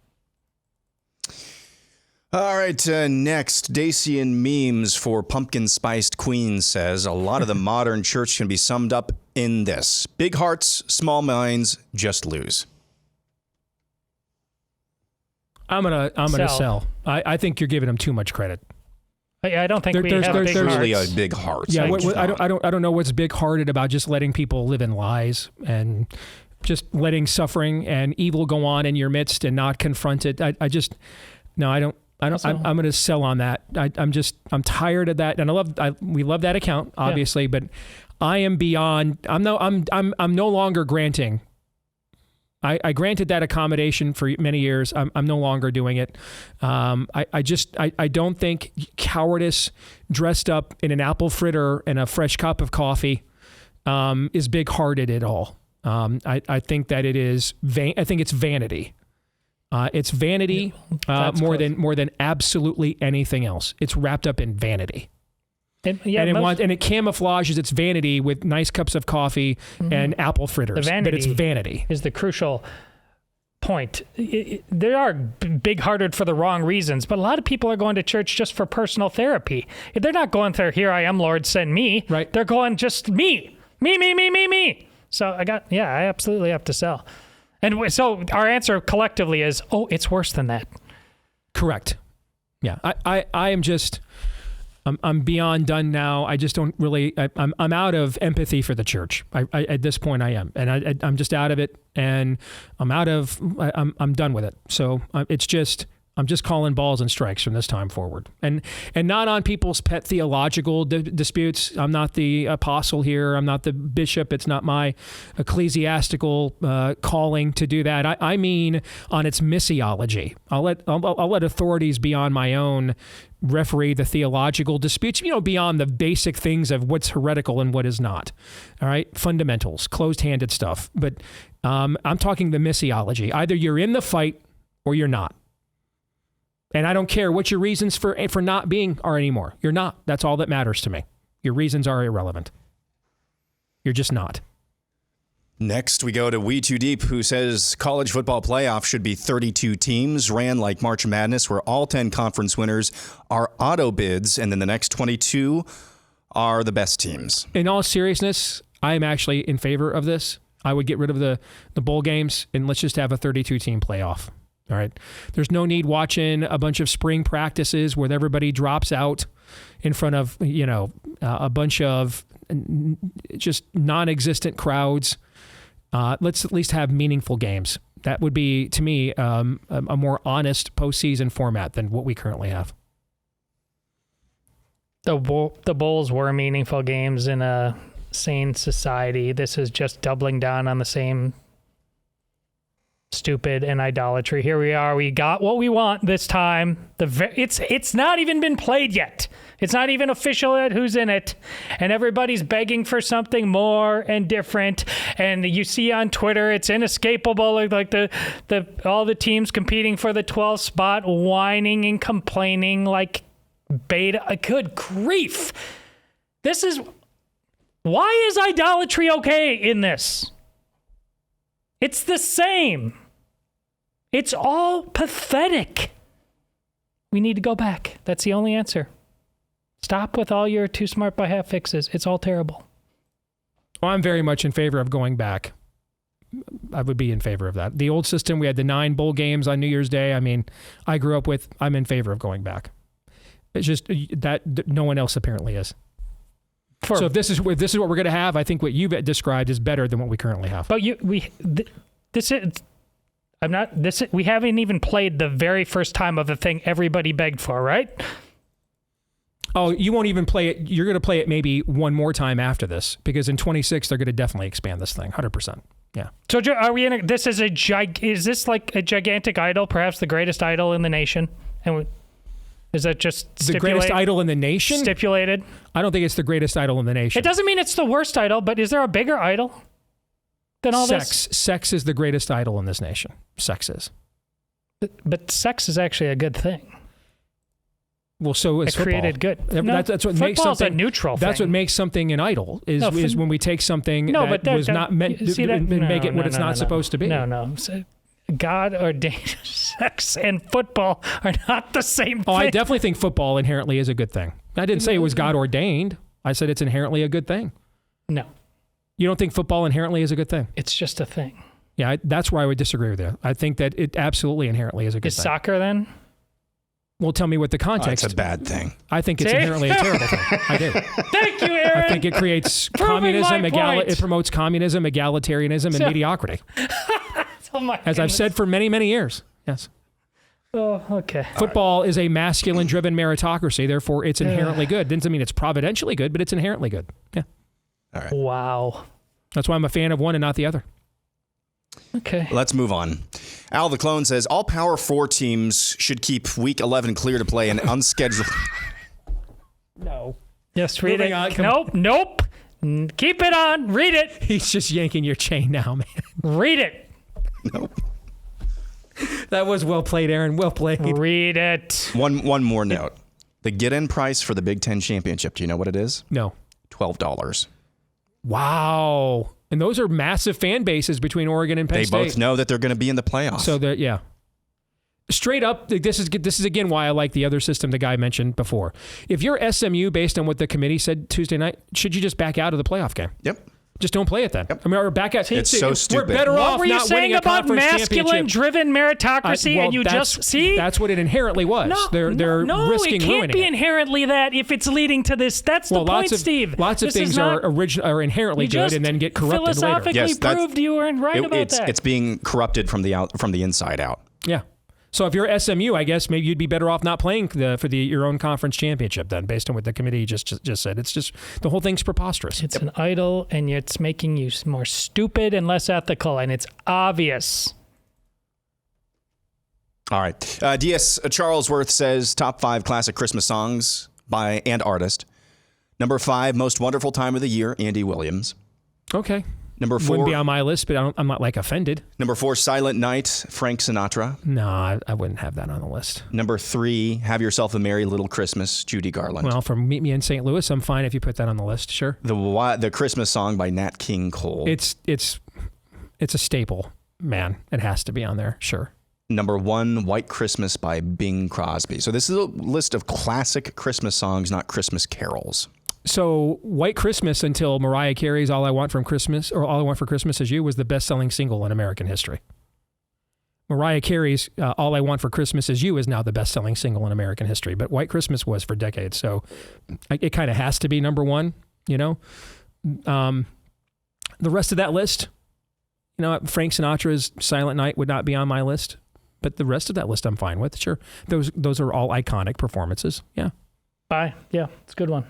All right, next, Dacian memes for pumpkin spiced queens says a lot of the modern church can be summed up in this: big hearts, small minds, just lose. I'm gonna sell. I think you're giving them too much credit. I don't think we have big clearly hearts. a big heart. Yeah, I don't know what's big-hearted about just letting people live in lies and just letting suffering and evil go on in your midst and not confront it. I don't. I'm going to sell on that. I'm tired of that, and we love that account, obviously, but I am beyond. I'm no longer granting. I granted that accommodation for many years. I'm no longer doing it. I don't think cowardice dressed up in an apple fritter and a fresh cup of coffee is big-hearted at all. I think that it is. I think it's vanity. It's vanity more than absolutely anything else. It's wrapped up in vanity. And it camouflages its vanity with nice cups of coffee and apple fritters. The vanity, but it's vanity is the crucial point. They are big-hearted for the wrong reasons, but a lot of people are going to church just for personal therapy. They're not going there, here I am, Lord, send me. Right. They're going just me. So I absolutely have to sell. And so our answer collectively is, it's worse than that. Correct. Yeah. I am just, I'm beyond done now. I just don't really, I'm out of empathy for the church. At this point I am, and I'm just out of it, and I'm done with it. So I'm just calling balls and strikes from this time forward, and not on people's pet theological disputes. I'm not the apostle here. I'm not the bishop. It's not my ecclesiastical calling to do that. I mean on its missiology. I'll let authorities beyond my own referee the theological disputes, beyond the basic things of what's heretical and what is not. All right, fundamentals, closed-handed stuff. But I'm talking the missiology. Either you're in the fight or you're not. And I don't care what your reasons for not being are anymore. You're not. That's all that matters to me. Your reasons are irrelevant. You're just not. Next, we go to We Too Deep, who says college football playoff should be 32 teams, ran like March Madness, where all 10 conference winners are auto bids, and then the next 22 are the best teams. In all seriousness, I am actually in favor of this. I would get rid of the bowl games, and let's just have a 32-team playoff. All right. There's no need watching a bunch of spring practices where everybody drops out in front of, a bunch of just non-existent crowds. Let's at least have meaningful games. That would be, to me, a more honest postseason format than what we currently have. The bowls were meaningful games in a sane society. This is just doubling down on the same stupid and idolatry. Here we are. We got what we want this time. It's not even been played yet. It's not even official yet who's in it. And everybody's begging for something more and different. And you see on Twitter, it's inescapable. Like all the teams competing for the 12th spot, whining and complaining like beta. Good grief. Why is idolatry okay in this? It's the same. It's all pathetic. We need to go back. That's the only answer. Stop with all your too smart by half fixes. It's all terrible. Well, I'm very much in favor of going back. I would be in favor of that. The old system, we had the 9 bowl games on New Year's Day. I mean, I grew up with, I'm in favor of going back. It's just that no one else apparently is. So if this is what we're going to have, I think what you've described is better than what we currently have. But we haven't even played the very first time of the thing everybody begged for, right? Oh, you won't even play it. You're going to play it maybe one more time after this, because in 26 they're going to definitely expand this thing, 100%. Yeah. So are we in this is is this like a gigantic idol, perhaps the greatest idol in the nation? And is that just the greatest idol in the nation? Stipulated? I don't think it's the greatest idol in the nation. It doesn't mean it's the worst idol, but is there a bigger idol than all this? Sex is the greatest idol in this nation. Sex is. But sex is actually a good thing. Well, so is it football. Created good. That's what makes something a neutral That's thing. what makes something an idol is when we take something that was not meant to make it what it's not supposed to be. No. God ordained sex and football are not the same thing. Oh, I definitely think football inherently is a good thing. I didn't say it was God ordained. I said it's inherently a good thing. No. You don't think football inherently is a good thing? It's just a thing. Yeah, that's where I would disagree with you. I think that it absolutely inherently is a good thing. Is soccer then? Well, tell me what the context. It's a bad thing. I think it's inherently a terrible thing. I do. Thank you, Aaron. I think it creates communism. It promotes communism, egalitarianism, and mediocrity. As I've said for many, many years. Yes. Oh, okay. Football is a masculine-driven meritocracy. Therefore, it's inherently good. Doesn't mean it's providentially good, but it's inherently good. Yeah. All right. Wow. That's why I'm a fan of one and not the other. Okay. Let's move on. Al the Clone says all Power 4 teams should keep Week 11 clear to play an unscheduled. No. Yes, read Moving it. on. Nope. Keep it on. Read it. He's just yanking your chain now, man. Read it. Nope. That was well played, Aaron. Well played. Read it. One more note. The get-in price for the Big Ten championship. Do you know what it is? No. $12. Wow. And those are massive fan bases between Oregon and Penn State. They both know that they're going to be in the playoffs. So yeah. Straight up, this is again why I like the other system the guy mentioned before. If you're SMU, based on what the committee said Tuesday night, should you just back out of the playoff game? Yep. Just don't play it then. Yep. I mean, or back out. It's so stupid. We're better off What were you not saying winning a about conference masculine-driven meritocracy? well, and you just see that's what it inherently was. No, they're risking it can't ruining be it. inherently that if it's leading to this. That's the point, Steve. Lots of This things is not, are inherently good and then get corrupted later. Philosophically proved you weren't right about that. It's being corrupted from the inside out. Yeah. So if you're SMU, I guess maybe you'd be better off not playing for your own conference championship then, based on what the committee just said. It's just the whole thing's preposterous. It's an idol, and it's making you more stupid and less ethical, and it's obvious. All right. Deace Charlesworth says top 5 classic Christmas songs by and artist. Number 5, most wonderful time of the year, Andy Williams. Okay. Number 4. Wouldn't be on my list, but I'm not like offended. Number 4, Silent Night, Frank Sinatra. No, I wouldn't have that on the list. Number 3, Have Yourself a Merry Little Christmas, Judy Garland. Well, from Meet Me in St. Louis, I'm fine if you put that on the list. Sure. The Christmas song by Nat King Cole. It's a staple, man. It has to be on there. Sure. Number 1, White Christmas by Bing Crosby. So this is a list of classic Christmas songs, not Christmas carols. So White Christmas, until Mariah Carey's All I Want for Christmas Is You, was the best-selling single in American history. Mariah Carey's All I Want for Christmas Is You is now the best-selling single in American history, but White Christmas was for decades. So it kind of has to be number 1, you know. The rest of that list, you know, Frank Sinatra's Silent Night would not be on my list, but the rest of that list I'm fine with. Sure. Those are all iconic performances. Yeah. Bye. Yeah, it's a good one.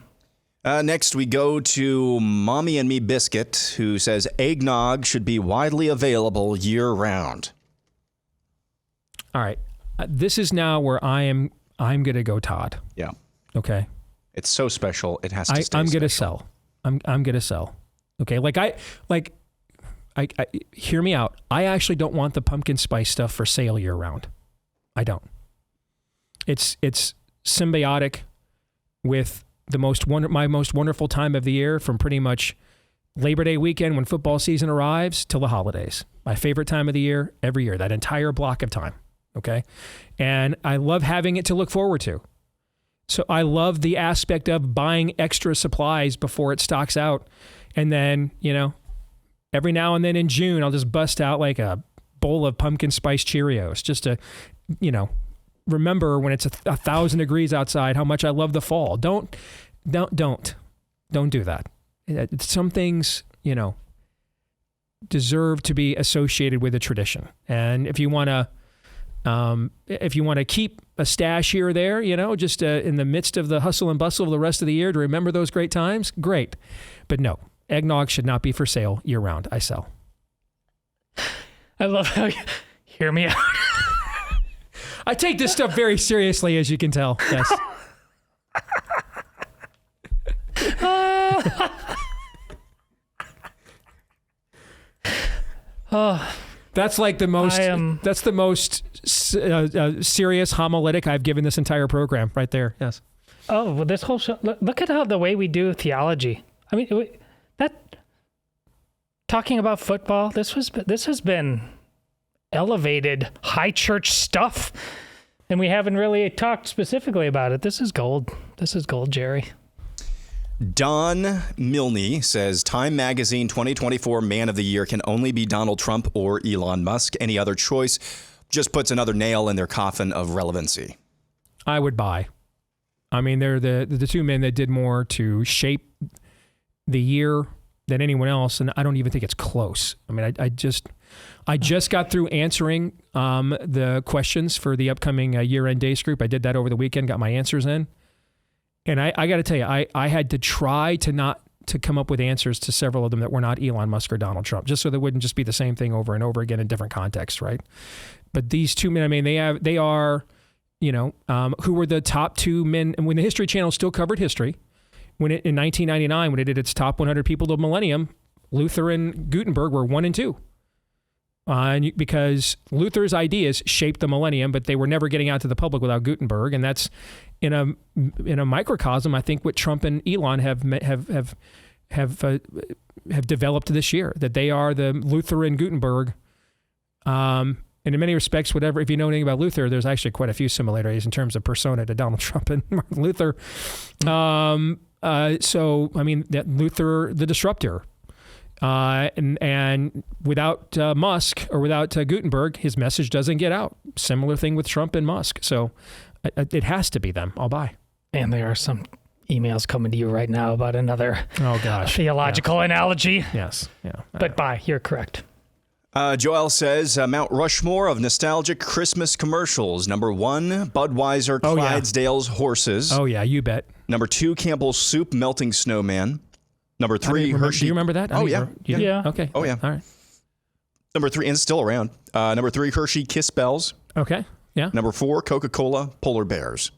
Next, we go to Mommy and Me Biscuit, who says eggnog should be widely available year-round. All right. This is now where I'm going to go Todd. Yeah. Okay. It's so special. It has to stay I'm going to special. sell. I'm going to sell. Okay. I hear me out. I actually don't want the pumpkin spice stuff for sale year-round. I don't. It's symbiotic with my most wonderful time of the year, from pretty much Labor Day weekend when football season arrives till the holidays. My favorite time of the year every year, that entire block of time. Okay. And I love having it to look forward to. So I love the aspect of buying extra supplies before it stocks out. And then, you know, every now and then in June, I'll just bust out like a bowl of pumpkin spice Cheerios just to, you know, remember when it's 1,000 degrees outside how much I love the fall. Don't do that. Some things, you know, deserve to be associated with a tradition. And if you want to keep a stash here or there, you know, just in the midst of the hustle and bustle of the rest of the year to remember those great times, great. But no, eggnog should not be for sale year round. I sell. I love how you hear me out. I take this stuff very seriously, as you can tell. Yes. That's like the most. That's the most serious homiletic I've given this entire program, right there. Yes. Oh, well, this whole show. Look at how the way we do theology. I mean, that talking about football. This has been elevated high church stuff, and we haven't really talked specifically about it. This is gold. This is gold, Jerry. Don Milne says Time Magazine 2024 Man of the Year can only be Donald Trump or Elon Musk. Any other choice just puts another nail in their coffin of relevancy. I would buy. I mean, they're the two men that did more to shape the year than anyone else, and I don't even think it's close. I mean, I just got through answering the questions for the upcoming year-end Deace group. I did that over the weekend, got my answers in. And I got to tell you, I had to try to come up with answers to several of them that were not Elon Musk or Donald Trump, just so they wouldn't just be the same thing over and over again in different contexts, right? But these two men, I mean, they are, who were the top two men, and when the History Channel still covered history, in 1999, when it did its top 100 people of the millennium, Luther and Gutenberg were 1 and 2. Because Luther's ideas shaped the millennium, but they were never getting out to the public without Gutenberg, and that's in a microcosm. I think what Trump and Elon have developed this year, that they are the Luther and Gutenberg. And in many respects, if you know anything about Luther, there's actually quite a few similarities in terms of persona to Donald Trump and Martin Luther. So I mean, that Luther, the disruptor. And without Musk or without Gutenberg, his message doesn't get out. Similar thing with Trump and Musk. So it has to be them. I'll buy. And there are some emails coming to you right now about another theological analogy. Yes. Yeah. But buy. You're correct. Joel says Mount Rushmore of nostalgic Christmas commercials. Number 1, Budweiser Clydesdale's Horses. Oh, yeah. You bet. Number 2, Campbell's Soup Melting Snowman. Number 3, Hershey. Do you remember that? Yeah. Okay. Oh, yeah. All right. Number 3, and it's still around. Number 3, Hershey Kiss Bells. Okay. Yeah. Number 4, Coca-Cola Polar Bears.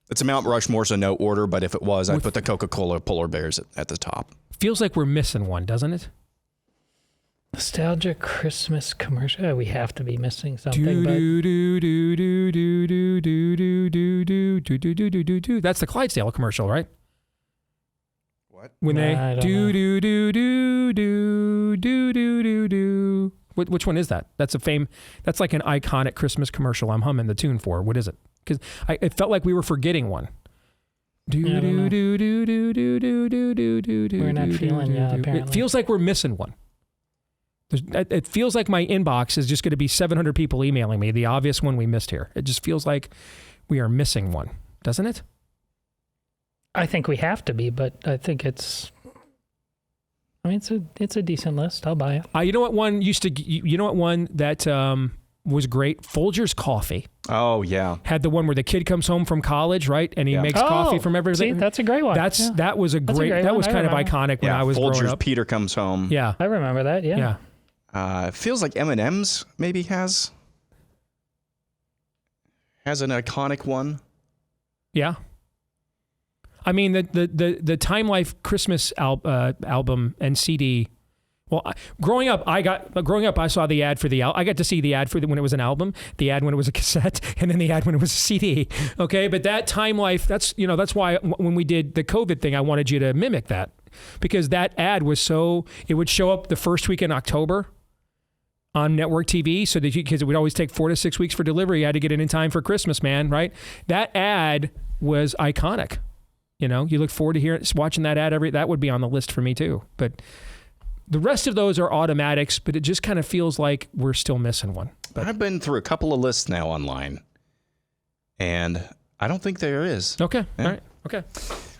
It's a Mount Rushmore, so no order, but if it was, I'd put the Coca-Cola Polar Bears at the top. Feels like we're missing one, doesn't it? Nostalgic Christmas commercial. We have to be missing something. That's the Clydesdale commercial, right? What? When they do. Which one is that? That's that's like an iconic Christmas commercial. I'm humming the tune for. What is it? Because it felt like we were forgetting one. We're not feeling ya, apparently. It feels like we're missing one. It feels like my inbox is just going to be 700 people emailing me the obvious one we missed here. It just feels like we are missing one, doesn't it? I think we have to be, but I think it's a decent list. I'll buy it. You know what one you know what one that was great? Folgers Coffee. Oh yeah. Had the one where the kid comes home from college, right? And he makes coffee from everything. See, that's a great one. That was a great that was kind of iconic when I was growing up. Peter comes home. Yeah. I remember that, yeah. It feels like M&M's maybe has an iconic one. Yeah. I mean, the Time Life Christmas album and CD. Well, growing up, I saw the ad for the album. I got to see the ad for when it was an album, the ad when it was a cassette, and then the ad when it was a CD. Okay, but that Time Life, that's why when we did the COVID thing, I wanted you to mimic that, because that ad was it would show up the first week in October on network TV, so that because it would always take 4 to 6 weeks for delivery. You had to get it in time for Christmas, man, right? That ad was iconic. You look forward to watching that ad that would be on the list for me too. But the rest of those are automatics, but it just kind of feels like we're still missing one. But I've been through a couple of lists now online, and I don't think there is. Okay. Yeah. All right. Okay.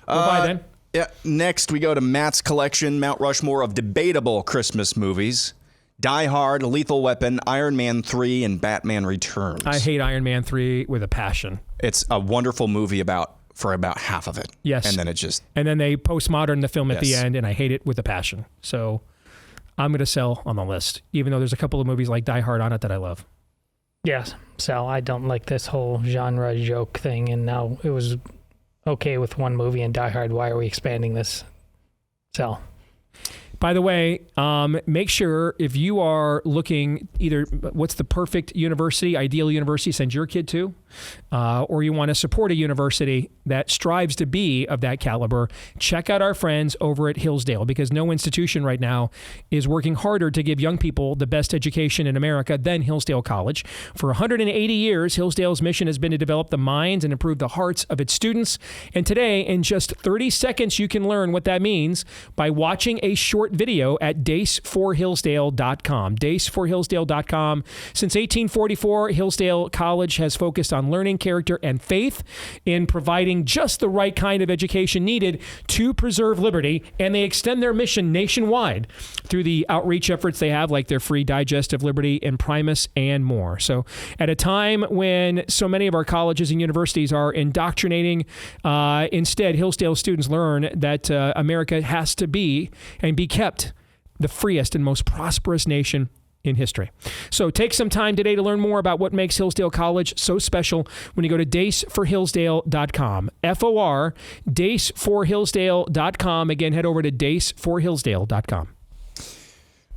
We'll buy then. Yeah. Next, we go to Matt's collection, Mount Rushmore of debatable Christmas movies. Die Hard, Lethal Weapon, Iron Man 3, and Batman Returns. I hate Iron Man 3 with a passion. It's a wonderful movie for about half of it. Yes. And then it just... And then they postmodern the film at the end, and I hate it with a passion. So I'm going to sell on the list, even though there's a couple of movies like Die Hard on it that I love. Yes, Sal, I don't like this whole genre joke thing, and now it was okay with one movie in Die Hard. Why are we expanding this? Sal. By the way, make sure if you are looking either what's the perfect university, ideal university, send your kid to, or you want to support a university that strives to be of that caliber, check out our friends over at Hillsdale, because no institution right now is working harder to give young people the best education in America than Hillsdale College. For 180 years, Hillsdale's mission has been to develop the minds and improve the hearts of its students. And today, in just 30 seconds, you can learn what that means by watching a short video at deaceforhillsdale.com. Deaceforhillsdale.com. Since 1844, Hillsdale College has focused on learning, character, and faith in providing just the right kind of education needed to preserve liberty, and they extend their mission nationwide through the outreach efforts they have, like their free digest of liberty and Primus and more. So at a time when so many of our colleges and universities are indoctrinating, instead Hillsdale students learn that America has to be and be kept the freest and most prosperous nation in history. So take some time today to learn more about what makes Hillsdale College so special when you go to deaceforhillsdale.com. F-O-R, deaceforhillsdale.com. Again, head over to deaceforhillsdale.com.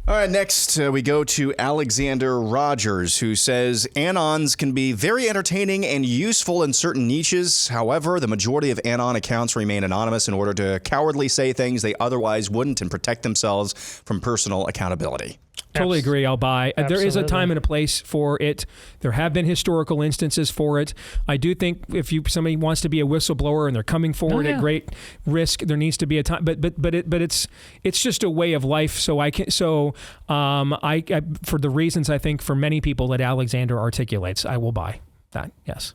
All right, next we go to Alexander Rogers, who says anons can be very entertaining and useful in certain niches. However, the majority of anon accounts remain anonymous in order to cowardly say things they otherwise wouldn't and protect themselves from personal accountability. Totally agree. I'll buy. There is a time and a place for it. There have been historical instances for it. I do think if somebody wants to be a whistleblower and they're coming forward at great risk, there needs to be a time. But it's just a way of life. So I for the reasons I think for many people that Alexander articulates, I will buy that. Yes.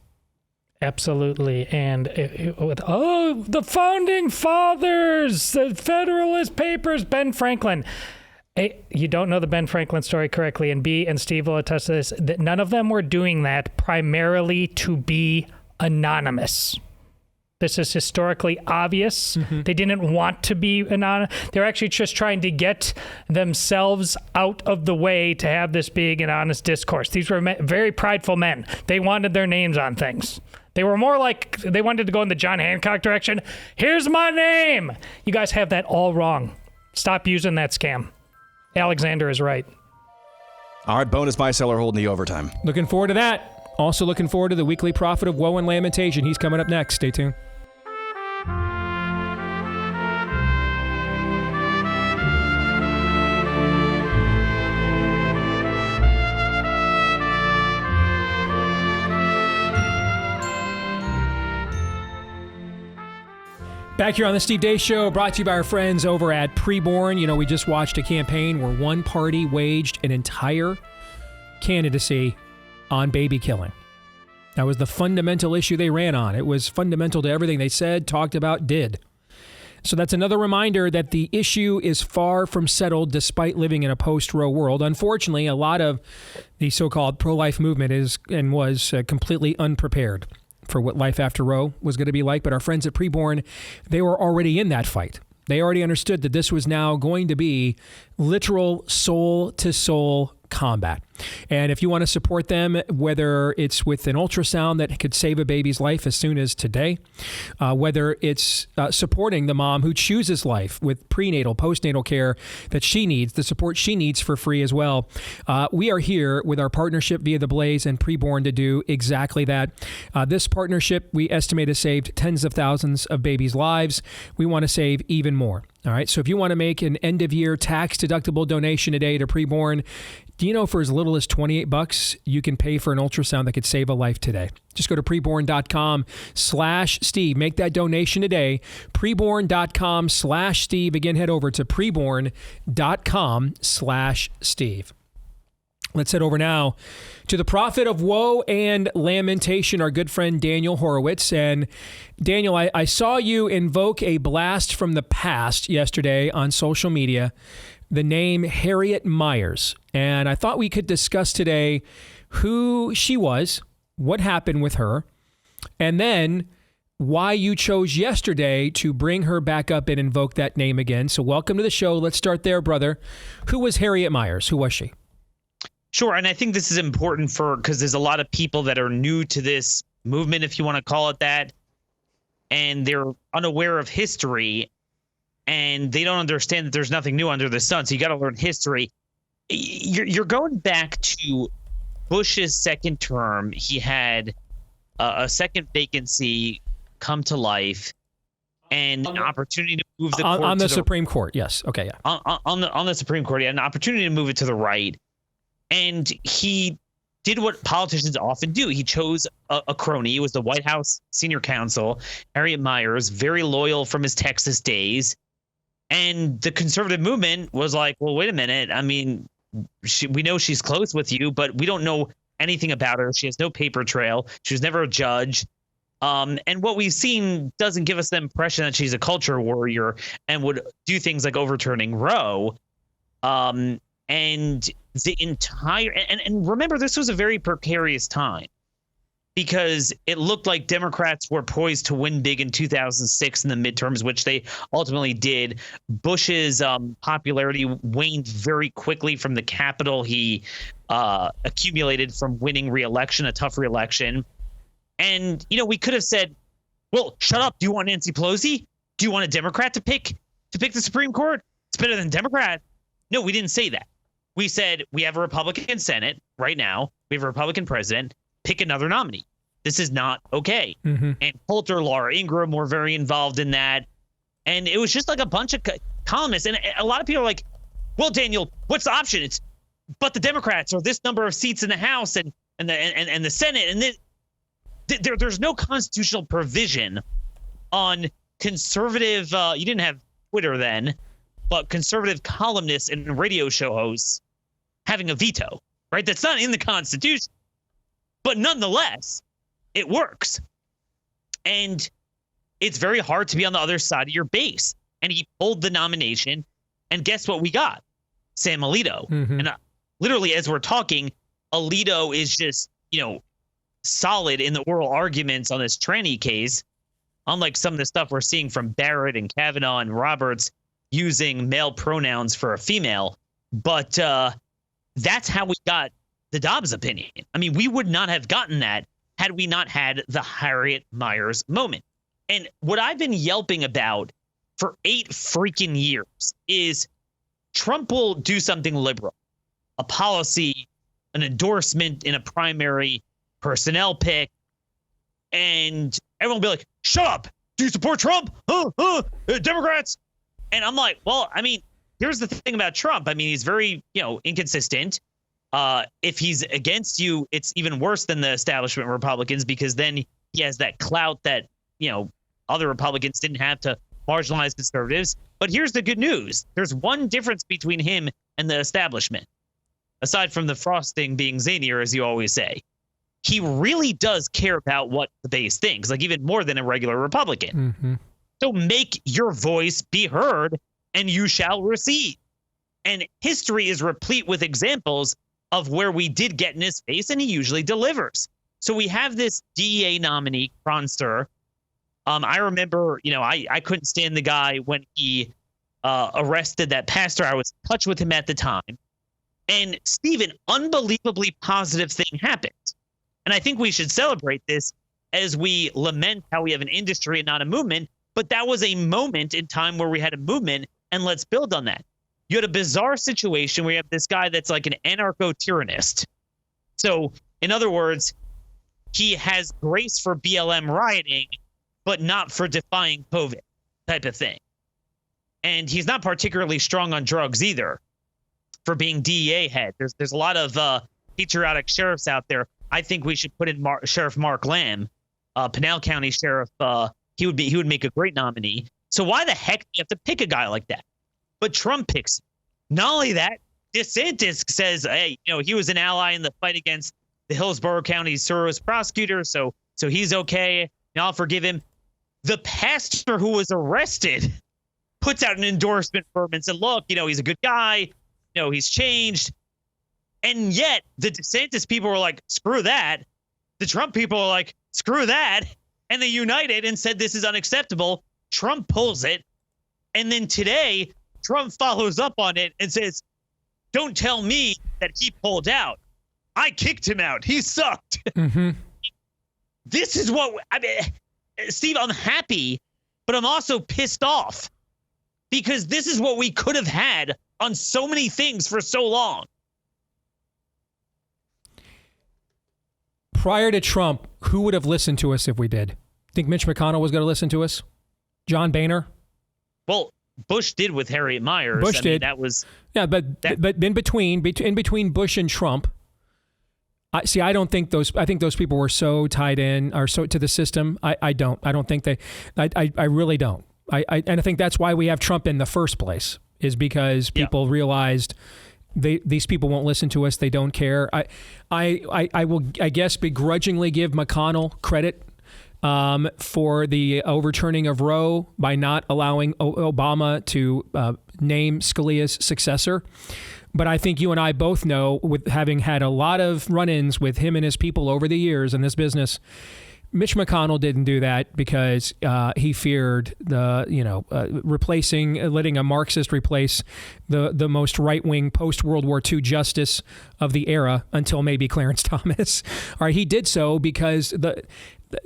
Absolutely. And the founding fathers, the Federalist Papers, Ben Franklin. A, you don't know the Ben Franklin story correctly, and B, and Steve will attest to this, that none of them were doing that primarily to be anonymous. This is historically obvious. Mm-hmm. They didn't want to be anonymous. They're actually just trying to get themselves out of the way to have this big and honest discourse. These were very prideful men. They wanted their names on things. They were more like they wanted to go in the John Hancock direction. Here's my name. You guys have that all wrong. Stop using that scam. Alexander is right. All right, bonus buy seller holding the overtime. Looking forward to that. Also looking forward to the weekly prophet of woe and lamentation. He's coming up next. Stay tuned. Back here on the Steve Deace Show, brought to you by our friends over at PREBORN. You know, we just watched a campaign where one party waged an entire candidacy on baby killing. That was the fundamental issue they ran on. It was fundamental to everything they said, talked about, did. So that's another reminder that the issue is far from settled despite living in a post-Roe world. Unfortunately, a lot of the so-called pro-life movement was completely unprepared for what life after Roe was going to be like. But our friends at PREBORN, they were already in that fight. They already understood that this was now going to be literal soul-to-soul combat. And if you want to support them, whether it's with an ultrasound that could save a baby's life as soon as today, whether it's supporting the mom who chooses life with prenatal, postnatal care that she needs, the support she needs for free as well, we are here with our partnership via The Blaze and PREBORN to do exactly that. This partnership, we estimate, has saved tens of thousands of babies' lives. We want to save even more. All right, so if you want to make an end-of-year tax-deductible donation today to PREBORN, do you know for as little as $28, you can pay for an ultrasound that could save a life today? Just go to preborn.com/Steve. Make that donation today. Preborn.com/Steve. Again, head over to preborn.com/Steve. Let's head over now to the prophet of woe and lamentation, our good friend Daniel Horowitz. And Daniel, I saw you invoke a blast from the past yesterday on social media, the name Harriet Myers. And I thought we could discuss today who she was, what happened with her, and then why you chose yesterday to bring her back up and invoke that name again. So welcome to the show. Let's start there, brother. Who was Harriet Myers? Who was she? Sure. And I think this is important because there's a lot of people that are new to this movement, if you want to call it that, and they're unaware of history, and they don't understand that there's nothing new under the sun. So you got to learn history. You're going back to Bush's second term. He had a second vacancy come to life, and an opportunity to move the court on the Supreme Court. Yes. Okay. Yeah. On the Supreme Court, he had an opportunity to move it to the right, and he did what politicians often do. He chose a crony. He was the White House senior counsel, Harriet Myers, very loyal from his Texas days, and the conservative movement was like, "Well, wait a minute. I mean, we know she's close with you, but we don't know anything about her. She has no paper trail. She was never a judge." And what we've seen doesn't give us the impression that she's a culture warrior and would do things like overturning Roe. And the entire and remember, this was a very precarious time because it looked like Democrats were poised to win big in 2006 in the midterms, which they ultimately did. Bush's popularity waned very quickly from the Capitol. He accumulated from winning re-election, a tough re-election. And, we could have said, well, shut up. Do you want Nancy Pelosi? Do you want a Democrat to pick the Supreme Court? It's better than Democrat. No, we didn't say that. We said we have a Republican Senate right now. We have a Republican president. Pick another nominee. This is not okay. Mm-hmm. And Coulter, Laura Ingraham were very involved in that. And it was just like a bunch of columnists. And a lot of people are like, well, Daniel, what's the option? It's but the Democrats or this number of seats in the House and the Senate. And this. There's no constitutional provision on conservative, you didn't have Twitter then, but conservative columnists and radio show hosts having a veto, right? That's not in the Constitution. But nonetheless, it works. And it's very hard to be on the other side of your base. And he pulled the nomination, and guess what we got? Sam Alito. Mm-hmm. And literally, as we're talking, Alito is just, solid in the oral arguments on this tranny case, unlike some of the stuff we're seeing from Barrett and Kavanaugh and Roberts using male pronouns for a female. But that's how we got the Dobbs opinion. I mean, we would not have gotten that had we not had the Harriet Myers moment. And what I've been yelping about for 8 freaking years is Trump will do something liberal, a policy, an endorsement in a primary, personnel pick, and everyone will be like, shut up. Do you support Trump? Democrats? And I'm like, well, I mean, here's the thing about Trump. I mean, he's very, inconsistent. If he's against you, it's even worse than the establishment Republicans, because then he has that clout that, other Republicans didn't have to marginalize conservatives. But here's the good news. There's one difference between him and the establishment, aside from the frosting being zanier, as you always say. He really does care about what the base thinks, like even more than a regular Republican. Mm-hmm. So make your voice be heard and you shall receive. And history is replete with examples of where we did get in his face and he usually delivers. So we have this DEA nominee, Cronster. I remember, I couldn't stand the guy when he arrested that pastor. I was in touch with him at the time. And Steve, an unbelievably positive thing happened. And I think we should celebrate this as we lament how we have an industry and not a movement. But that was a moment in time where we had a movement, and let's build on that. You had a bizarre situation where you have this guy that's like an anarcho-tyrannist. So, in other words, he has grace for BLM rioting, but not for defying COVID type of thing. And he's not particularly strong on drugs either for being DEA head. There's a lot of patriotic sheriffs out there. I think we should put in Sheriff Mark Lamb, Pinal County Sheriff. He would make a great nominee. So why the heck do you have to pick a guy like that? But Trump picks him. Not only that, DeSantis says, hey, he was an ally in the fight against the Hillsborough County Soros prosecutor, so he's okay. I'll forgive him. The pastor who was arrested puts out an endorsement for him and said, look, he's a good guy. He's changed. And yet the DeSantis people were like, screw that. The Trump people are like, screw that. and they united and said this is unacceptable. Trump pulls it. And then today, Trump follows up on it and says, don't tell me that he pulled out. I kicked him out. He sucked. Mm-hmm. This is what I mean, Steve, I'm happy, but I'm also pissed off because this is what we could have had on so many things for so long. Prior to Trump, who would have listened to us if we did? Think Mitch McConnell was going to listen to us? John Boehner? Well, Bush did with Harriet Myers. Bush did. That was but in between Bush and Trump, I don't think those. I think those people were so tied in or so to the system. I don't think they. I really don't. And I think that's why we have Trump in the first place, is because people realized these people won't listen to us. They don't care. I will, I guess, begrudgingly give McConnell credit for the overturning of Roe by not allowing Obama to name Scalia's successor. But I think you and I both know, with having had a lot of run-ins with him and his people over the years in this business, Mitch McConnell didn't do that because he feared letting a Marxist replace the most right-wing post-World War II justice of the era until maybe Clarence Thomas. All right, he did so because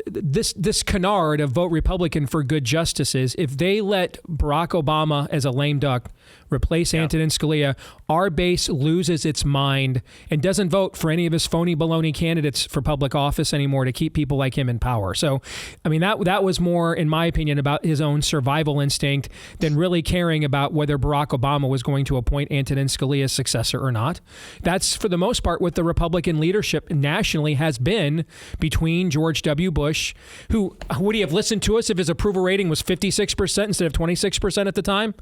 this canard of vote Republican for good justices, if they let Barack Obama as a lame duck replace Antonin Scalia, our base loses its mind and doesn't vote for any of his phony baloney candidates for public office anymore to keep people like him in power. So, I mean, that was more, in my opinion, about his own survival instinct than really caring about whether Barack Obama was going to appoint Antonin Scalia's successor or not. That's, for the most part, what the Republican leadership nationally has been between George W. Bush, who would he have listened to us if his approval rating was 56% instead of 26% at the time?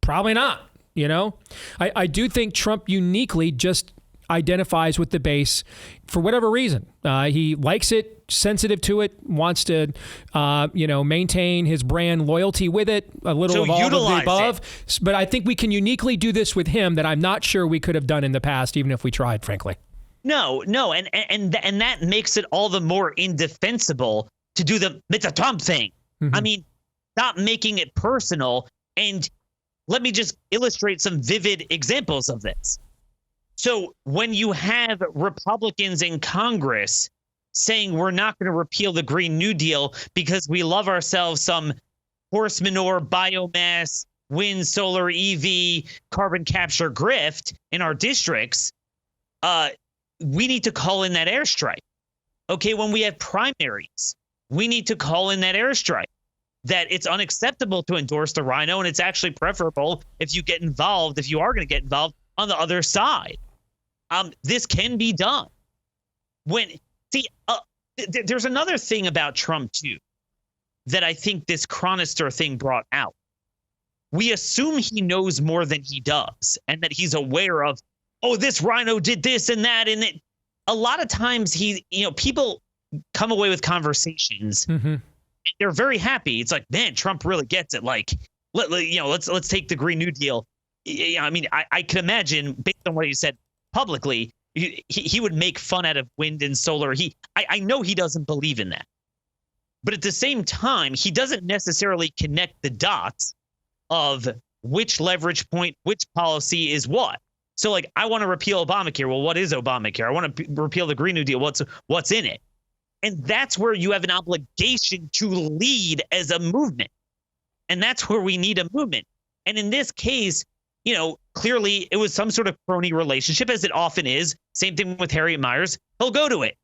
Probably not. You know, I do think Trump uniquely just identifies with the base for whatever reason. He likes it, sensitive to it, wants to, maintain his brand loyalty with it, a little of all of the above. But I think we can uniquely do this with him that I'm not sure we could have done in the past, even if we tried, frankly. No, and that makes it all the more indefensible to do it's a Trump thing. Mm-hmm. I mean, stop making it personal. And let me just illustrate some vivid examples of this. So when you have Republicans in Congress saying we're not going to repeal the Green New Deal because we love ourselves some horse manure, biomass, wind, solar, EV, carbon capture grift in our districts, we need to call in that airstrike. Okay, when we have primaries, we need to call in that airstrike. That it's unacceptable to endorse the rhino, and it's actually preferable if you get involved, if you are going to get involved, on the other side. This can be done. There's another thing about Trump, too, that I think this Chronister thing brought out. We assume he knows more than he does, and that he's aware of, this rhino did this and that, and it. A lot of times people come away with conversations. Mm-hmm. They're very happy. It's like, man, Trump really gets it. Like, let's take the Green New Deal. I mean, I can imagine, based on what he said publicly, he would make fun out of wind and solar. I know he doesn't believe in that. But at the same time, he doesn't necessarily connect the dots of which leverage point, which policy is what. So, like, I want to repeal Obamacare. Well, what is Obamacare? I want to repeal the Green New Deal. What's in it? And that's where you have an obligation to lead as a movement. And that's where we need a movement. And in this case, clearly it was some sort of crony relationship, as it often is. Same thing with Harriet Myers. He'll go to it.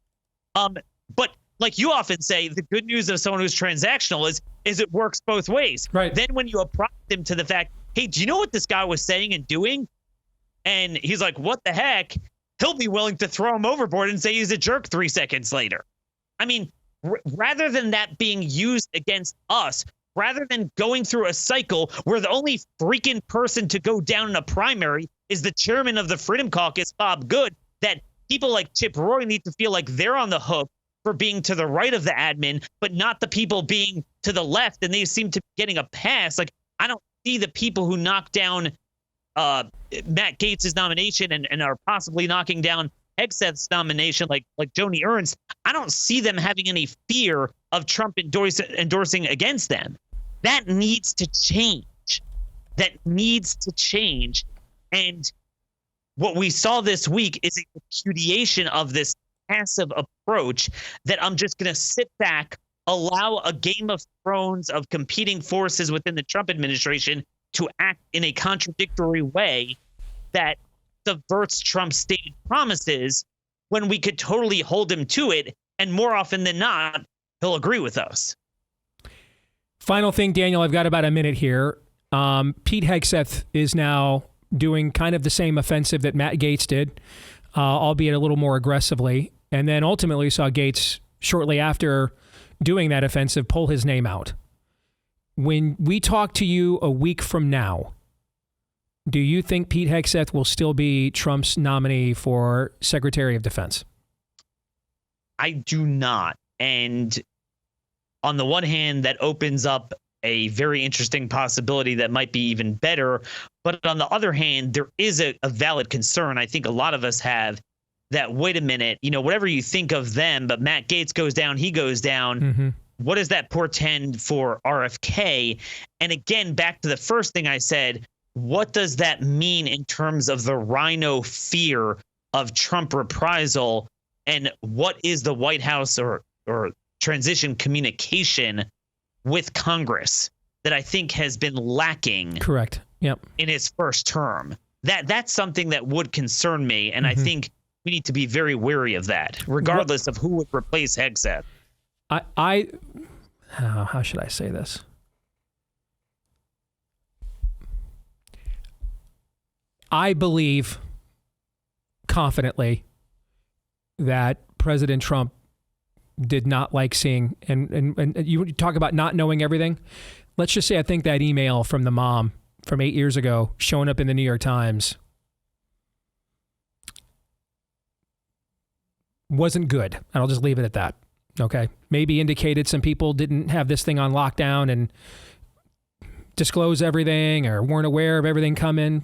But like you often say, the good news of someone who's transactional is it works both ways. Right. Then when you apprise him to the fact, hey, do you know what this guy was saying and doing? And he's like, what the heck? He'll be willing to throw him overboard and say he's a jerk 3 seconds later. I mean, rather than that being used against us, rather than going through a cycle where the only freaking person to go down in a primary is the chairman of the Freedom Caucus, Bob Good, that people like Chip Roy need to feel like they're on the hook for being to the right of the admin, but not the people being to the left, and they seem to be getting a pass. Like, I don't see the people who knocked down Matt Gaetz' nomination and are possibly knocking down Hegseth's nomination, like Joni Ernst, I don't see them having any fear of Trump endorsing against them. That needs to change. That needs to change. And what we saw this week is a repudiation of this passive approach that I'm just going to sit back, allow a Game of Thrones of competing forces within the Trump administration to act in a contradictory way that subverts Trump's stated promises, when we could totally hold him to it. And more often than not, he'll agree with us. Final thing, Daniel, I've got about a minute here. Pete Hegseth is now doing kind of the same offensive that Matt Gaetz did, albeit a little more aggressively. And then ultimately saw Gaetz shortly after doing that offensive pull his name out. When we talk to you a week from now, do you think Pete Hegseth will still be Trump's nominee for Secretary of Defense? I do not. And on the one hand, that opens up a very interesting possibility that might be even better. But on the other hand, there is a valid concern I think a lot of us have that, wait a minute, whatever you think of them, but Matt Gaetz goes down, he goes down. Mm-hmm. What does that portend for RFK? And again, back to the first thing I said, what does that mean in terms of the rhino fear of Trump reprisal? And what is the White House or transition communication with Congress that I think has been lacking? Correct. Yep. In his first term? That's something that would concern me. And I think we need to be very wary of that, regardless of who would replace Hegseth. How should I say this? I believe confidently that President Trump did not like seeing, and you talk about not knowing everything. Let's just say I think that email from the mom from 8 years ago showing up in the New York Times wasn't good. And I'll just leave it at that. Okay. Maybe indicated some people didn't have this thing on lockdown and disclose everything or weren't aware of everything coming.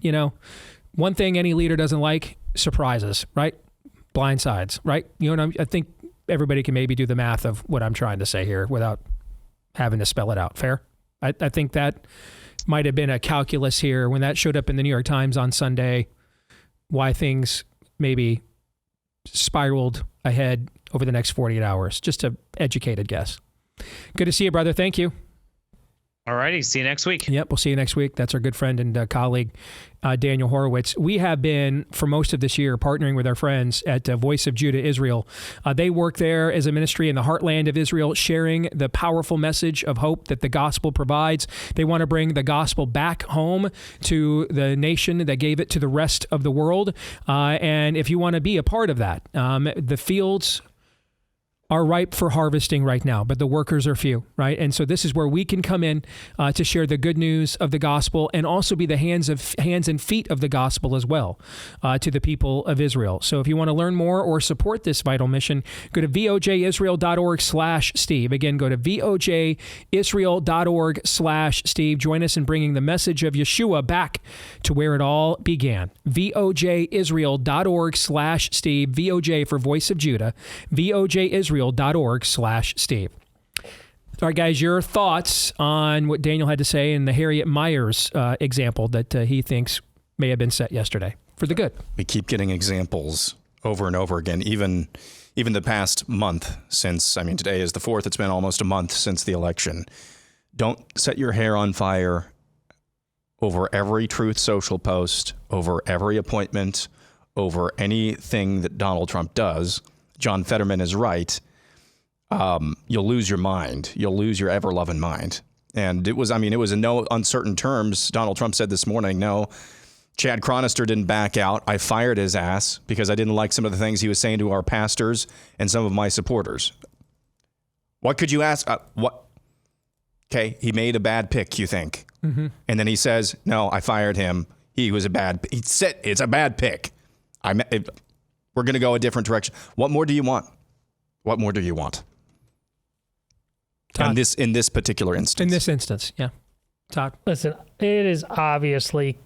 One thing any leader doesn't like, surprises, right? Blindsides, right? I think everybody can maybe do the math of what I'm trying to say here without having to spell it out. Fair? I think that might have been a calculus here when that showed up in the New York Times on Sunday, why things maybe spiraled ahead over the next 48 hours. Just an educated guess. Good to see you, brother. Thank you. All righty. See you next week. Yep. We'll see you next week. That's our good friend and colleague, Daniel Horowitz. We have been, for most of this year, partnering with our friends at Voice of Judah Israel. They work there as a ministry in the heartland of Israel, sharing the powerful message of hope that the gospel provides. They want to bring the gospel back home to the nation that gave it to the rest of the world. And if you want to be a part of that, the fields are ripe for harvesting right now, but the workers are few, right? And so this is where we can come in to share the good news of the gospel and also be the hands and feet of the gospel as well to the people of Israel. So if you want to learn more or support this vital mission, go to vojisrael.org/Steve. Again, go to vojisrael.org/Steve. Join us in bringing the message of Yeshua back to where it all began. vojisrael.org/Steve. VOJ for Voice of Judah. vojisrael.org/Steve. All right, guys, your thoughts on what Daniel had to say in the Harriet Myers example that he thinks may have been set yesterday for the good. We keep getting examples over and over again, even the past month since, today is the 4th. It's been almost a month since the election. Don't set your hair on fire over every Truth Social post, over every appointment, over anything that Donald Trump does. John Fetterman is right. You'll lose your mind. You'll lose your ever-loving mind. And it was in no uncertain terms. Donald Trump said this morning, no, Chad Chronister didn't back out. I fired his ass because I didn't like some of the things he was saying to our pastors and some of my supporters. What could you ask? What? Okay, he made a bad pick, you think. Mm-hmm. And then he says, no, I fired him. He said it's a bad pick. We're going to go a different direction. What more do you want? What more do you want? Todd. In this particular instance. In this instance, yeah. Todd. Listen, it is obviously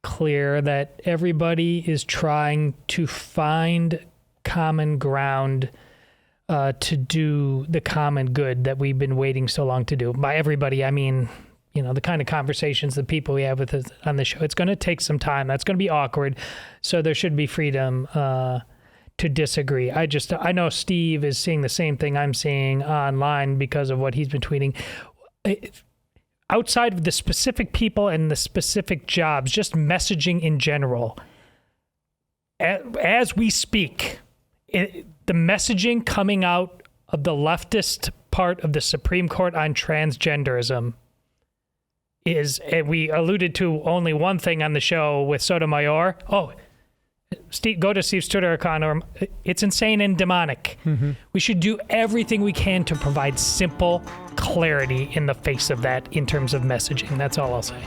clear that everybody is trying to find common ground to do the common good that we've been waiting so long to do. By everybody, I mean, the kind of conversations that people we have with us on the show. It's going to take some time. That's going to be awkward. So there should be freedom to disagree. I know Steve is seeing the same thing I'm seeing online because of what he's been tweeting. Outside of the specific people and the specific jobs, just messaging in general, as we speak, the messaging coming out of the leftist part of the Supreme Court on transgenderism is, we alluded to only one thing on the show with Sotomayor. Oh, Steve, go to Steve's Twitter account, or it's insane and demonic. Mm-hmm. We should do everything we can to provide simple clarity in the face of that in terms of messaging. That's all I'll say.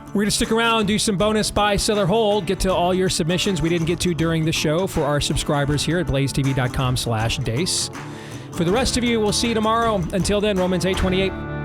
We're going to stick around, do some bonus buy, sell, or hold, get to all your submissions we didn't get to during the show for our subscribers here at blazetv.com/Deace. For the rest of you, we'll see you tomorrow. Until then, Romans 8:28.